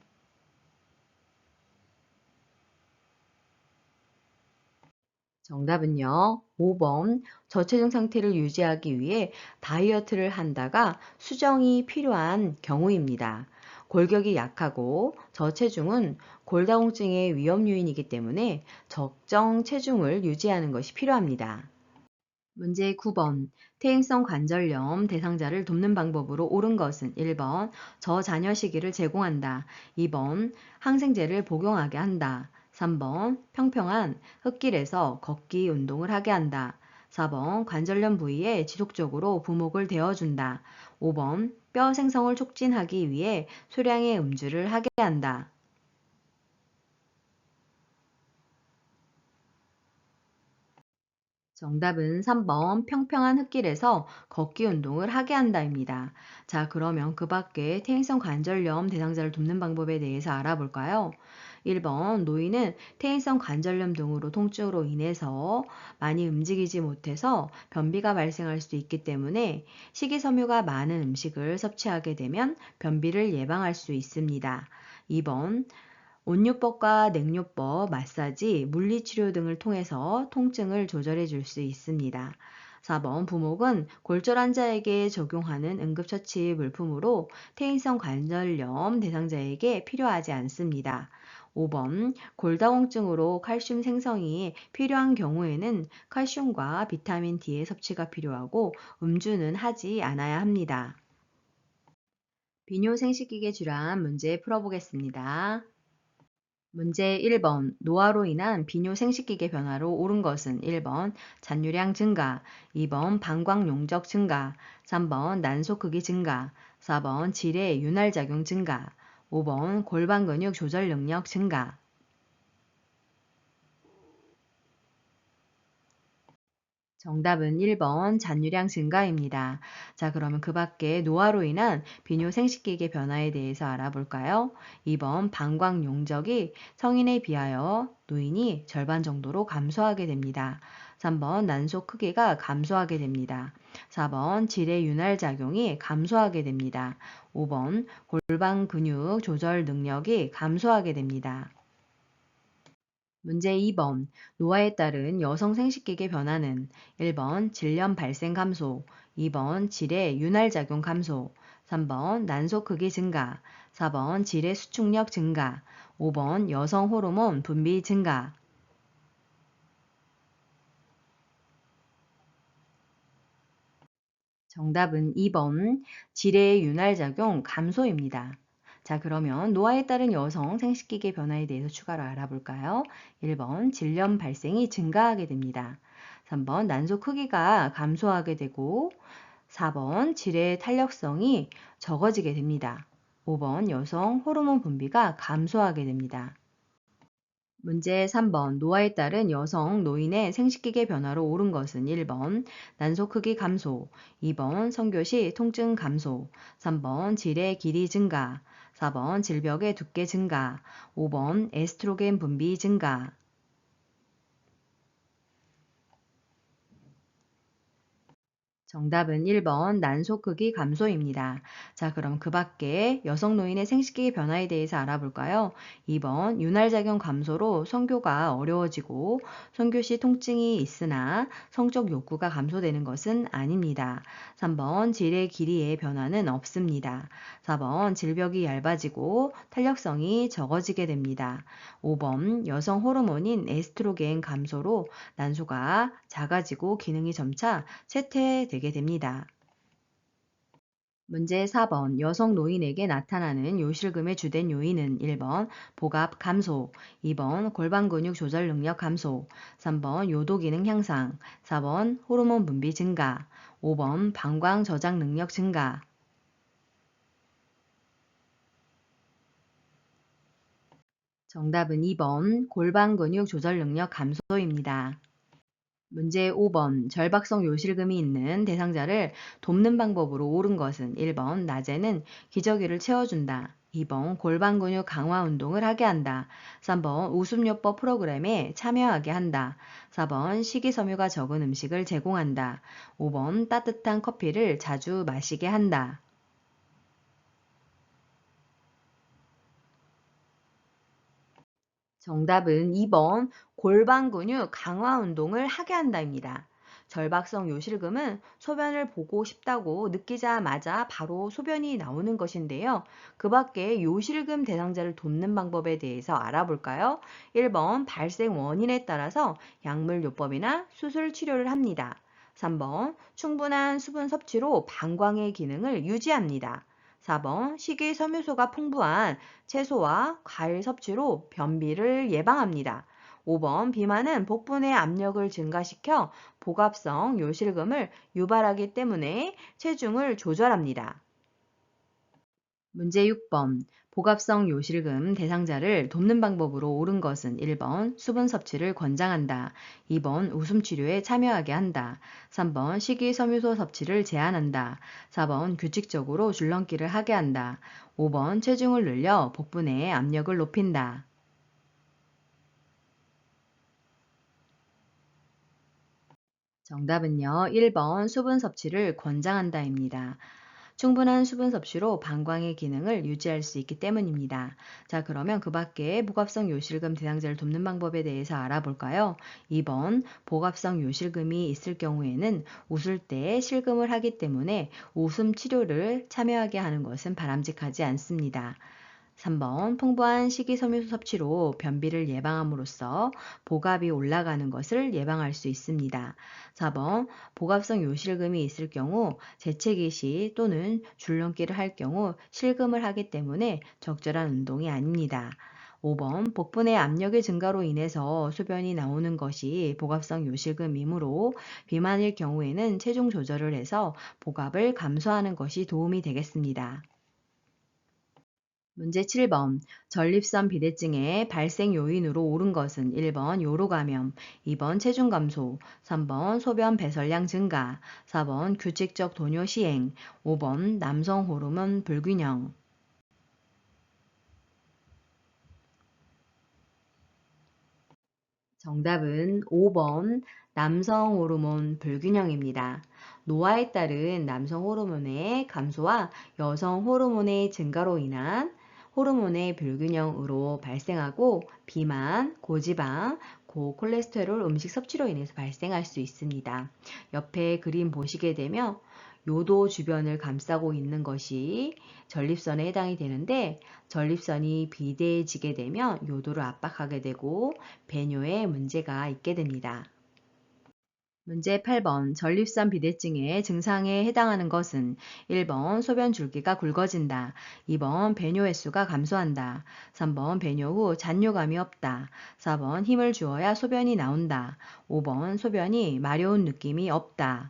정답은요. 5번 저체중 상태를 유지하기 위해 다이어트를 한다가 수정이 필요한 경우입니다. 골격이 약하고 저체중은 골다공증의 위험 요인이기 때문에 적정 체중을 유지하는 것이 필요합니다. 문제 9번. 퇴행성 관절염 대상자를 돕는 방법으로 옳은 것은 1번 저자녀 시기를 제공한다. 2번 항생제를 복용하게 한다. 3번 평평한 흙길에서 걷기 운동을 하게 한다. 4번 관절염 부위에 지속적으로 부목을 대어준다. 5번 뼈 생성을 촉진하기 위해 소량의 음주를 하게 한다. 정답은 3번 평평한 흙길에서 걷기 운동을 하게 한다입니다. 자, 그러면 그 밖에 퇴행성 관절염 대상자를 돕는 방법에 대해서 알아볼까요? 1번 노인은 퇴행성 관절염 등으로 통증으로 인해서 많이 움직이지 못해서 변비가 발생할 수 있기 때문에 식이섬유가 많은 음식을 섭취하게 되면 변비를 예방할 수 있습니다. 2번 온요법과 냉요법, 마사지, 물리치료 등을 통해서 통증을 조절해 줄 수 있습니다. 4번 부목은 골절 환자에게 적용하는 응급처치 물품으로 퇴행성 관절염 대상자에게 필요하지 않습니다. 5번 골다공증으로 칼슘 생성이 필요한 경우에는 칼슘과 비타민 D의 섭취가 필요하고 음주는 하지 않아야 합니다. 비뇨 생식기계 질환 문제 풀어보겠습니다. 문제 1번 노화로 인한 비뇨 생식기계 변화로 옳은 것은 1번 잔유량 증가, 2번 방광 용적 증가, 3번 난소 크기 증가, 4번 질의 윤활 작용 증가, 5번 골반 근육 조절 능력 증가. 정답은 1번 잔유량 증가입니다. 자, 그러면 그 밖에 노화로 인한 비뇨 생식기계 변화에 대해서 알아볼까요? 2번 방광 용적이 성인에 비하여 노인이 절반 정도로 감소하게 됩니다. 3번 난소 크기가 감소하게 됩니다. 4번 질의 윤활 작용이 감소하게 됩니다. 5번 골반 근육 조절 능력이 감소하게 됩니다. 문제 2번 노화에 따른 여성 생식기계 변화는 1번 질염 발생 감소, 2번 질의 윤활 작용 감소, 3번 난소 크기 증가, 4번 질의 수축력 증가, 5번 여성 호르몬 분비 증가. 정답은 2번 질의 윤활 작용 감소입니다. 자, 그러면 노화에 따른 여성 생식기계 변화에 대해서 추가로 알아볼까요? 1번 질염 발생이 증가하게 됩니다. 3번 난소 크기가 감소하게 되고 4번 질의 탄력성이 적어지게 됩니다. 5번 여성 호르몬 분비가 감소하게 됩니다. 문제 3번 노화에 따른 여성 노인의 생식기계 변화로 옳은 것은 1번 난소 크기 감소, 2번 성교시 통증 감소, 3번 질의 길이 증가, 4번 질벽의 두께 증가, 5번 에스트로겐 분비 증가. 정답은 1번 난소 크기 감소입니다. 자, 그럼 그 밖에 여성 노인의 생식기 변화에 대해서 알아볼까요? 2번 윤활작용 감소로 성교가 어려워지고 성교 시 통증이 있으나 성적 욕구가 감소되는 것은 아닙니다. 3번 질의 길이의 변화는 없습니다. 4번 질벽이 얇아지고 탄력성이 적어지게 됩니다. 5번 여성 호르몬인 에스트로겐 감소로 난소가 작아지고 기능이 점차 쇠퇴되게 됩니다. 문제 4번 여성 노인에게 나타나는 요실금의 주된 요인은 1번 복압 감소, 2번 골반 근육 조절 능력 감소, 3번 요도 기능 향상, 4번 호르몬 분비 증가, 5번 방광 저장 능력 증가. 정답은 2번 골반 근육 조절 능력 감소입니다. 문제 5번 절박성 요실금이 있는 대상자를 돕는 방법으로 옳은 것은 1번 낮에는 기저귀를 채워준다. 2번 골반 근육 강화 운동을 하게 한다. 3번 웃음요법 프로그램에 참여하게 한다. 4번 식이섬유가 적은 음식을 제공한다. 5번 따뜻한 커피를 자주 마시게 한다. 정답은 2번 골반 근육 강화 운동을 하게 한다입니다. 절박성 요실금은 소변을 보고 싶다고 느끼자마자 바로 소변이 나오는 것인데요. 그 밖에 요실금 대상자를 돕는 방법에 대해서 알아볼까요? 1번 발생 원인에 따라서 약물요법이나 수술 치료를 합니다. 3번 충분한 수분 섭취로 방광의 기능을 유지합니다. 4번 식이섬유소가 풍부한 채소와 과일 섭취로 변비를 예방합니다. 5번 비만은 복부의 압력을 증가시켜 복압성 요실금을 유발하기 때문에 체중을 조절합니다. 문제 6번. 복합성 요실금 대상자를 돕는 방법으로 옳은 것은 1번 수분 섭취를 권장한다. 2번 웃음 치료에 참여하게 한다. 3번 식이섬유소 섭취를 제한한다. 4번 규칙적으로 줄넘기를 하게 한다. 5번 체중을 늘려 복부 내의 압력을 높인다. 정답은요. 1번 수분 섭취를 권장한다입니다. 충분한 수분 섭취로 방광의 기능을 유지할 수 있기 때문입니다. 자, 그러면 그 밖에 복합성 요실금 대상자를 돕는 방법에 대해서 알아볼까요? 2번, 복합성 요실금이 있을 경우에는 웃을 때 실금을 하기 때문에 웃음 치료를 참여하게 하는 것은 바람직하지 않습니다. 3번, 풍부한 식이섬유 섭취로 변비를 예방함으로써 복압이 올라가는 것을 예방할 수 있습니다. 4번, 복압성 요실금이 있을 경우 재채기 시 또는 줄넘기를 할 경우 실금을 하기 때문에 적절한 운동이 아닙니다. 5번, 복부 내 압력의 증가로 인해서 소변이 나오는 것이 복압성 요실금이므로 비만일 경우에는 체중 조절을 해서 복압을 감소하는 것이 도움이 되겠습니다. 문제 7번. 전립선 비대증의 발생 요인으로 옳은 것은 1번 요로 감염, 2번 체중 감소, 3번 소변 배설량 증가, 4번 규칙적 도뇨 시행, 5번 남성 호르몬 불균형. 정답은 5번 남성 호르몬 불균형입니다. 노화에 따른 남성 호르몬의 감소와 여성 호르몬의 증가로 인한 호르몬의 불균형으로 발생하고 비만, 고지방, 고콜레스테롤 음식 섭취로 인해서 발생할 수 있습니다. 옆에 그림 보시게 되면 요도 주변을 감싸고 있는 것이 전립선에 해당이 되는데 전립선이 비대해지게 되면 요도를 압박하게 되고 배뇨에 문제가 있게 됩니다. 문제 8번. 전립선 비대증의 증상에 해당하는 것은 1번 소변 줄기가 굵어진다. 2번 배뇨 횟수가 감소한다. 3번 배뇨 후 잔뇨감이 없다. 4번 힘을 주어야 소변이 나온다. 5번 소변이 마려운 느낌이 없다.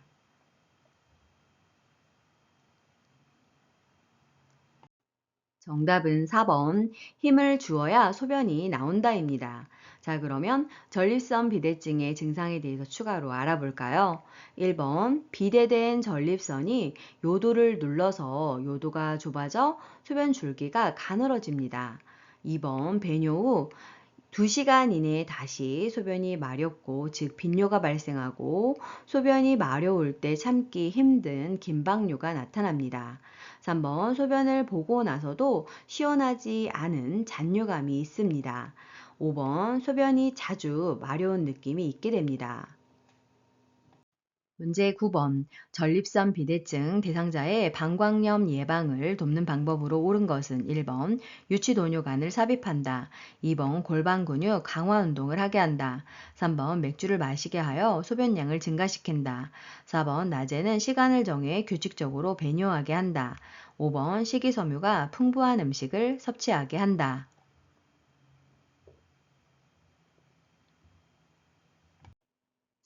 정답은 4번 힘을 주어야 소변이 나온다입니다. 자, 그러면 전립선 비대증의 증상에 대해서 추가로 알아볼까요? 1번 비대된 전립선이 요도를 눌러서 요도가 좁아져 소변 줄기가 가늘어집니다. 2번 배뇨 후 2시간 이내에 다시 소변이 마렵고 즉 빈뇨가 발생하고 소변이 마려울 때 참기 힘든 긴박뇨가 나타납니다. 3번 소변을 보고 나서도 시원하지 않은 잔뇨감이 있습니다. 5번 소변이 자주 마려운 느낌이 있게 됩니다. 문제 9번. 전립선 비대증 대상자의 방광염 예방을 돕는 방법으로 옳은 것은 1번 유치도뇨관을 삽입한다. 2번 골반 근육 강화 운동을 하게 한다. 3번 맥주를 마시게 하여 소변량을 증가시킨다. 4번 낮에는 시간을 정해 규칙적으로 배뇨하게 한다. 5번 식이섬유가 풍부한 음식을 섭취하게 한다.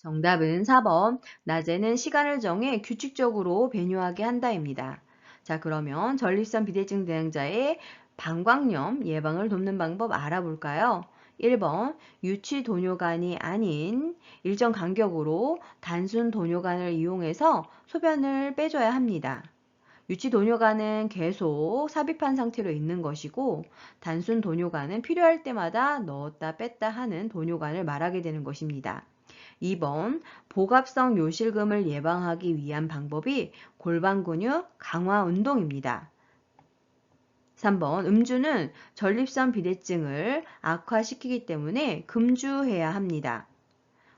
정답은 4번. 낮에는 시간을 정해 규칙적으로 배뇨하게 한다입니다. 자, 그러면 전립선 비대증 대상자의 방광염 예방을 돕는 방법 알아볼까요? 1번, 유치 도뇨관이 아닌 일정 간격으로 단순 도뇨관을 이용해서 소변을 빼줘야 합니다. 유치 도뇨관은 계속 삽입한 상태로 있는 것이고, 단순 도뇨관은 필요할 때마다 넣었다 뺐다 하는 도뇨관을 말하게 되는 것입니다. 2번 복압성 요실금을 예방하기 위한 방법이 골반 근육 강화 운동입니다. 3번 음주는 전립선 비대증을 악화시키기 때문에 금주해야 합니다.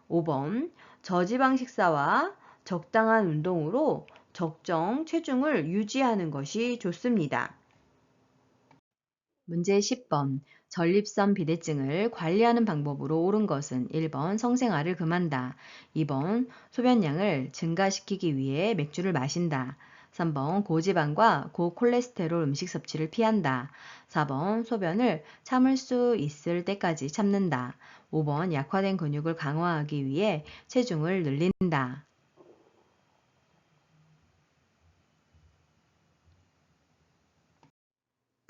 5번 저지방 식사와 적당한 운동으로 적정 체중을 유지하는 것이 좋습니다. 문제 10번. 전립선 비대증을 관리하는 방법으로 옳은 것은 1번 성생활을 금한다. 2번 소변량을 증가시키기 위해 맥주를 마신다. 3번 고지방과 고콜레스테롤 음식 섭취를 피한다. 4번 소변을 참을 수 있을 때까지 참는다. 5번 약화된 근육을 강화하기 위해 체중을 늘린다.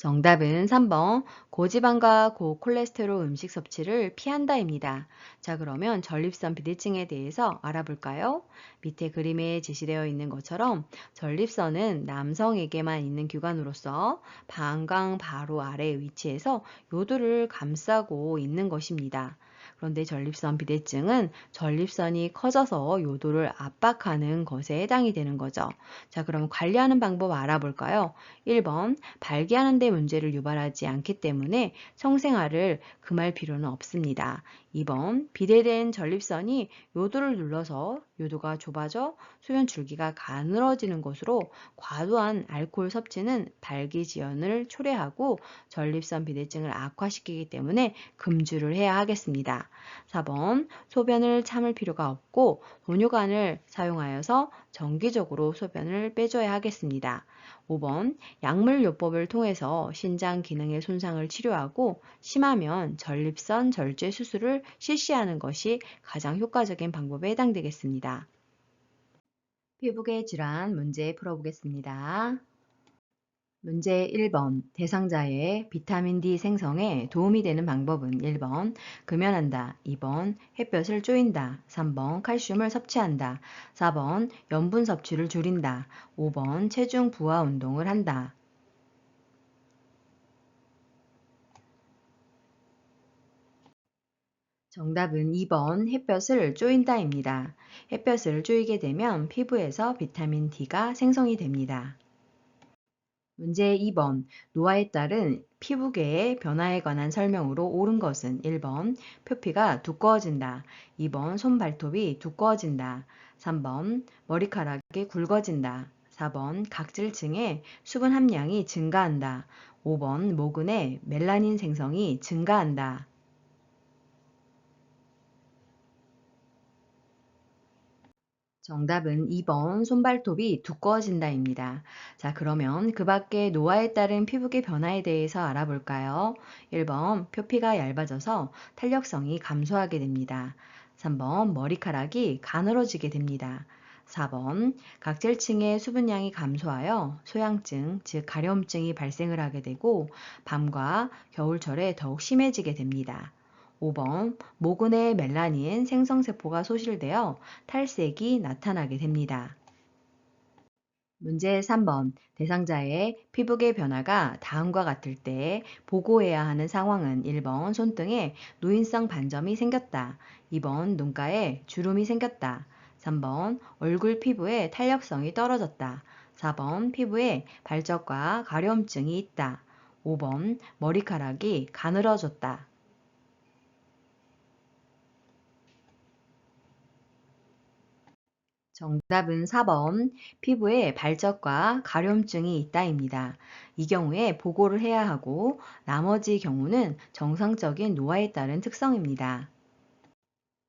정답은 3번 고지방과 고콜레스테롤 음식 섭취를 피한다입니다. 자, 그러면 전립선 비대증에 대해서 알아볼까요? 밑에 그림에 제시되어 있는 것처럼 전립선은 남성에게만 있는 기관으로서 방광 바로 아래 위치에서 요도를 감싸고 있는 것입니다. 그런데 전립선 비대증은 전립선이 커져서 요도를 압박하는 것에 해당이 되는 거죠. 자, 그럼 관리하는 방법 알아볼까요? 1번 발기하는 데 문제를 유발하지 않기 때문에 성생활을 금할 필요는 없습니다. 2번 비대된 전립선이 요도를 눌러서 요도가 좁아져 소변 줄기가 가늘어지는 것으로 과도한 알코올 섭취는 발기지연을 초래하고 전립선 비대증을 악화시키기 때문에 금주를 해야 하겠습니다. 4번 소변을 참을 필요가 없고 돈요관을 사용하여서 정기적으로 소변을 빼줘야 하겠습니다. 5번 약물요법을 통해서 신장 기능의 손상을 치료하고 심하면 전립선 절제 수술을 실시하는 것이 가장 효과적인 방법에 해당되겠습니다. 피부계 질환 문제 풀어보겠습니다. 문제 1번 대상자의 비타민 D 생성에 도움이 되는 방법은 1번 금연한다, 2번 햇볕을 쬐인다, 3번 칼슘을 섭취한다, 4번 염분 섭취를 줄인다, 5번 체중 부하 운동을 한다. 정답은 2번 햇볕을 쬐인다입니다. 햇볕을 쬐이게 되면 피부에서 비타민 D가 생성이 됩니다. 문제 2번 노화에 따른 피부계의 변화에 관한 설명으로 옳은 것은 1번 표피가 두꺼워진다, 2번 손발톱이 두꺼워진다, 3번 머리카락이 굵어진다, 4번 각질층의 수분 함량이 증가한다, 5번 모근의 멜라닌 생성이 증가한다. 정답은 2번 손발톱이 두꺼워진다입니다. 자, 그러면 그 밖에 노화에 따른 피부계 변화에 대해서 알아볼까요? 1번 표피가 얇아져서 탄력성이 감소하게 됩니다. 3번 머리카락이 가늘어지게 됩니다. 4번 각질층의 수분량이 감소하여 소양증, 즉 가려움증이 발생을 하게 되고 밤과 겨울철에 더욱 심해지게 됩니다. 5번 모근의 멜라닌 생성세포가 소실되어 탈색이 나타나게 됩니다. 문제 3번 대상자의 피부계 변화가 다음과 같을 때 보고해야 하는 상황은 1번 손등에 노인성 반점이 생겼다, 2번 눈가에 주름이 생겼다, 3번 얼굴 피부의 탄력성이 떨어졌다, 4번 피부에 발적과 가려움증이 있다, 5번 머리카락이 가늘어졌다. 정답은 4번 피부에 발적과 가려움증이 있다입니다. 이 경우에 보고를 해야 하고 나머지 경우는 정상적인 노화에 따른 특성입니다.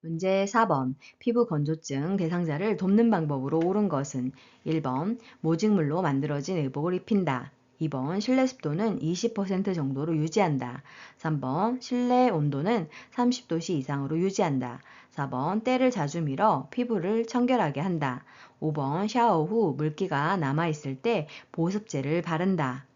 문제 4번 피부 건조증 대상자를 돕는 방법으로 옳은 것은 1번 모직물로 만들어진 의복을 입힌다, 2번 실내 습도는 20% 정도로 유지한다, 3번 실내 온도는 30도씨 이상으로 유지한다, 4번 때를 자주 밀어 피부를 청결하게 한다, 5번 샤워 후 물기가 남아있을 때 보습제를 바른다.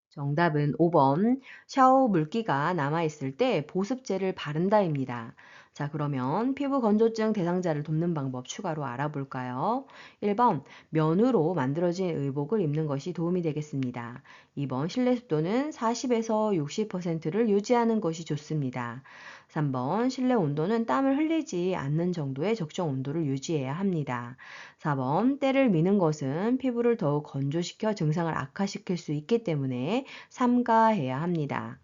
정답은 5번 샤워 물기가 남아있을 때 보습제를 바른다입니다. 자, 그러면 피부 건조증 대상자를 돕는 방법 추가로 알아볼까요? 1번 면으로 만들어진 의복을 입는 것이 도움이 되겠습니다. 2번 실내 습도는 40에서 60%를 유지하는 것이 좋습니다. 3번 실내 온도는 땀을 흘리지 않는 정도의 적정 온도를 유지해야 합니다. 4번 때를 미는 것은 피부를 더욱 건조시켜 증상을 악화시킬 수 있기 때문에 삼가해야 합니다.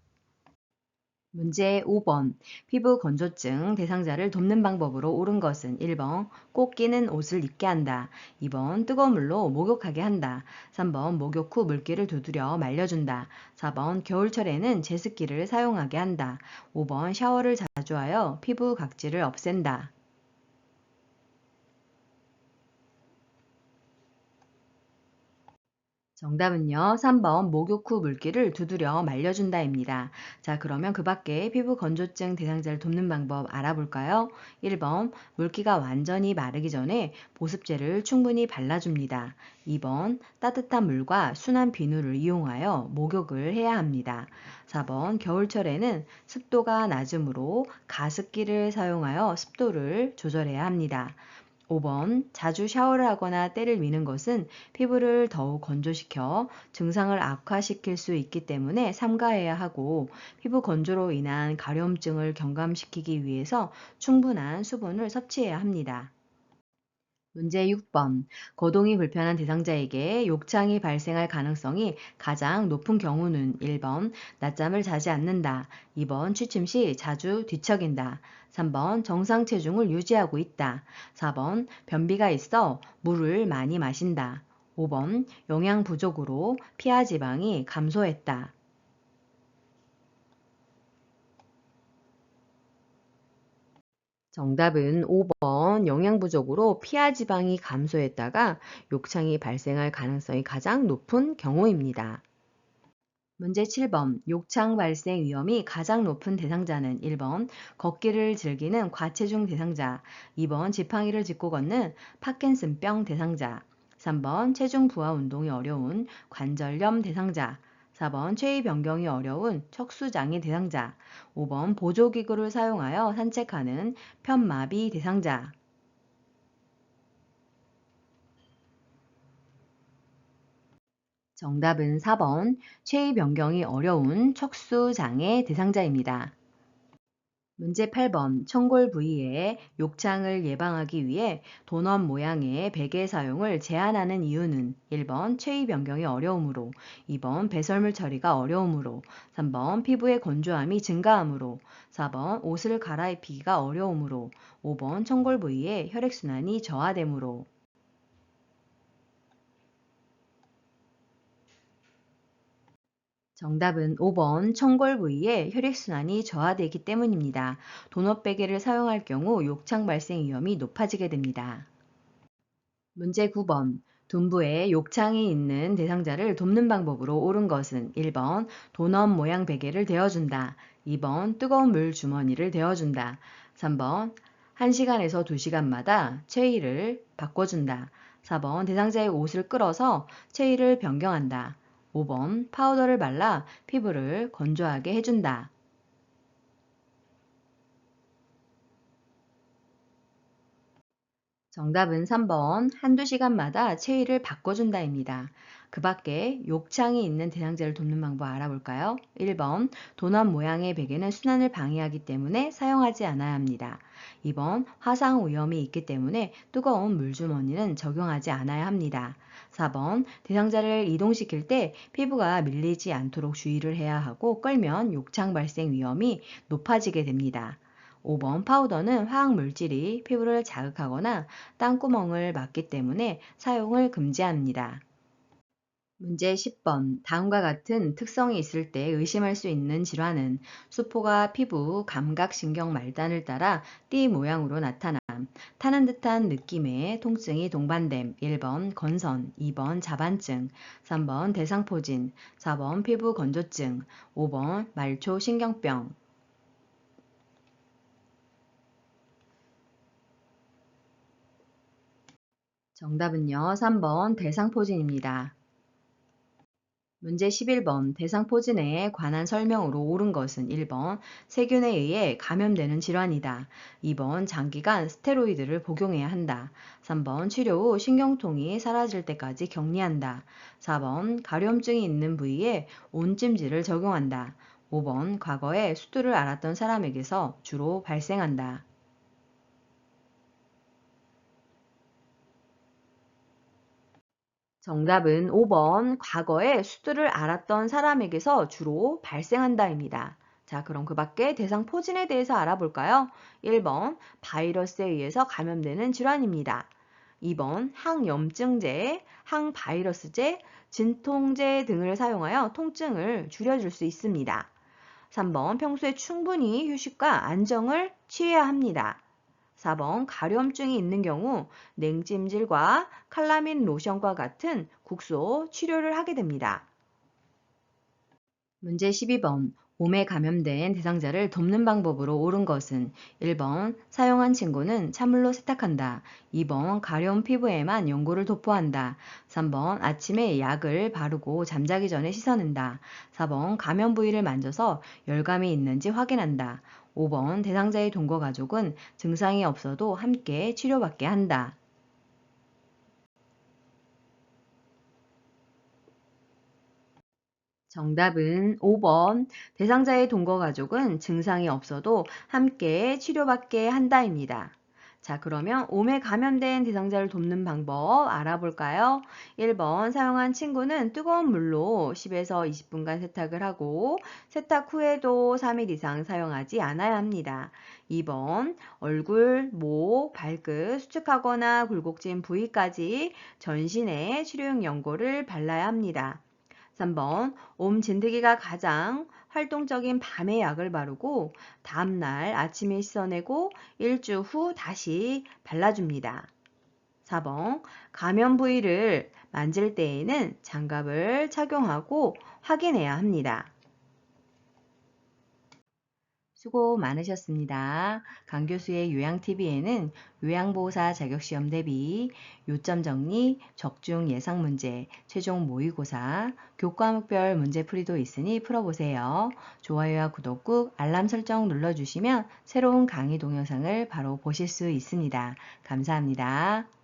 문제 5번 피부 건조증 대상자를 돕는 방법으로 옳은 것은 1번 꼭 끼는 옷을 입게 한다, 2번 뜨거운 물로 목욕하게 한다, 3번 목욕 후 물기를 두드려 말려준다, 4번 겨울철에는 제습기를 사용하게 한다, 5번 샤워를 자주 하여 피부 각질을 없앤다. 정답은요. 3번 목욕 후 물기를 두드려 말려준다입니다. 자, 그러면 그 밖에 피부 건조증 대상자를 돕는 방법 알아볼까요? 1번 물기가 완전히 마르기 전에 보습제를 충분히 발라줍니다. 2번 따뜻한 물과 순한 비누를 이용하여 목욕을 해야 합니다. 4번 겨울철에는 습도가 낮으므로 가습기를 사용하여 습도를 조절해야 합니다. 5번 자주 샤워를 하거나 때를 미는 것은 피부를 더욱 건조시켜 증상을 악화시킬 수 있기 때문에 삼가해야 하고, 피부 건조로 인한 가려움증을 경감시키기 위해서 충분한 수분을 섭취해야 합니다. 문제 6번. 거동이 불편한 대상자에게 욕창이 발생할 가능성이 가장 높은 경우는 1번 낮잠을 자지 않는다. 2번 취침 시 자주 뒤척인다. 3번 정상 체중을 유지하고 있다. 4번 변비가 있어 물을 많이 마신다. 5번 영양 부족으로 피하 지방이 감소했다. 정답은 5번 영양 부족으로 피하 지방이 감소했다가 욕창이 발생할 가능성이 가장 높은 경우입니다. 문제 7번. 욕창 발생 위험이 가장 높은 대상자는 1번 걷기를 즐기는 과체중 대상자, 2번 지팡이를 짚고 걷는 파킨슨병 대상자, 3번 체중 부하 운동이 어려운 관절염 대상자, 4번 체위 변경이 어려운 척수장애 대상자, 5번 보조기구를 사용하여 산책하는 편마비 대상자. 정답은 4번 체위 변경이 어려운 척수장애 대상자입니다. 문제 8번. 청골 부위의 욕창을 예방하기 위해 도넛 모양의 베개 사용을 제한하는 이유는 1번 체위 변경이 어려우므로, 2번 배설물 처리가 어려우므로, 3번 피부의 건조함이 증가하므로, 4번 옷을 갈아입히기가 어려우므로, 5번 청골 부위의 혈액순환이 저하되므로. 정답은 5번 청골 부위의 혈액순환이 저하되기 때문입니다. 도넛 베개를 사용할 경우 욕창 발생 위험이 높아지게 됩니다. 문제 9번. 둔부에 욕창이 있는 대상자를 돕는 방법으로 옳은 것은 1번 도넛 모양 베개를 대어준다. 2번 뜨거운 물 주머니를 대어준다. 3번 1시간에서 2시간마다 체위를 바꿔준다. 4번 대상자의 옷을 끌어서 체위를 변경한다. 5번 파우더를 발라 피부를 건조하게 해준다. 정답은 3번 한두 시간마다 체위를 바꿔준다입니다. 그 밖에 욕창이 있는 대상자를 돕는 방법 알아볼까요? 1번 도넛 모양의 베개는 순환을 방해하기 때문에 사용하지 않아야 합니다. 2번 화상 위험이 있기 때문에 뜨거운 물주머니는 적용하지 않아야 합니다. 4번 대상자를 이동시킬 때 피부가 밀리지 않도록 주의를 해야 하고, 끌면 욕창 발생 위험이 높아지게 됩니다. 5번 파우더는 화학 물질이 피부를 자극하거나 땀구멍을 막기 때문에 사용을 금지합니다. 문제 10번. 다음과 같은 특성이 있을 때 의심할 수 있는 질환은 수포가 피부 감각신경 말단을 따라 띠 모양으로 나타남, 타는 듯한 느낌의 통증이 동반됨. 1번 건선, 2번 자반증, 3번 대상포진, 4번 피부 건조증, 5번 말초 신경병. 정답은요. 3번 대상포진입니다. 문제 11번. 대상포진에 관한 설명으로 옳은 것은 1번 세균에 의해 감염되는 질환이다. 2번 장기간 스테로이드를 복용해야 한다. 3번 치료 후 신경통이 사라질 때까지 격리한다. 4번 가려움증이 있는 부위에 온찜질을 적용한다. 5번 과거에 수두를 앓았던 사람에게서 주로 발생한다. 정답은 5번 과거에 수두를 앓았던 사람에게서 주로 발생한다입니다. 자, 그럼 그 밖에 대상 포진에 대해서 알아볼까요? 1번 바이러스에 의해서 감염되는 질환입니다. 2번 항염증제, 항바이러스제, 진통제 등을 사용하여 통증을 줄여줄 수 있습니다. 3번 평소에 충분히 휴식과 안정을 취해야 합니다. 4번 가려움증이 있는 경우 냉찜질과 칼라민 로션과 같은 국소 치료를 하게 됩니다. 문제 12번. 몸에 감염된 대상자를 돕는 방법으로 옳은 것은 1번 사용한 친구는 찬물로 세탁한다. 2번 가려운 피부에만 연고를 도포한다. 3번 아침에 약을 바르고 잠자기 전에 씻어낸다. 4번 감염 부위를 만져서 열감이 있는지 확인한다. 5번 대상자의 동거 가족은 증상이 없어도 함께 치료받게 한다. 정답은 5번. 대상자의 동거 가족은 증상이 없어도 함께 치료받게 한다입니다. 자, 그러면 몸에 감염된 대상자를 돕는 방법 알아볼까요? 1번, 사용한 친구는 뜨거운 물로 10에서 20분간 세탁을 하고 세탁 후에도 3일 이상 사용하지 않아야 합니다. 2번, 얼굴, 목, 발끝, 수축하거나 굴곡진 부위까지 전신에 치료용 연고를 발라야 합니다. 3번, 옴 진드기가 가장 활동적인 밤에 약을 바르고 다음날 아침에 씻어내고 일주 후 다시 발라줍니다. 4번, 감염 부위를 만질 때에는 장갑을 착용하고 확인해야 합니다. 수고 많으셨습니다. 강 교수의 요양TV에는 요양보호사 자격시험 대비, 요점 정리, 적중 예상 문제, 최종 모의고사, 교과목별 문제풀이도 있으니 풀어보세요. 좋아요와 구독 꾹 알람 설정 눌러주시면 새로운 강의 동영상을 바로 보실 수 있습니다. 감사합니다.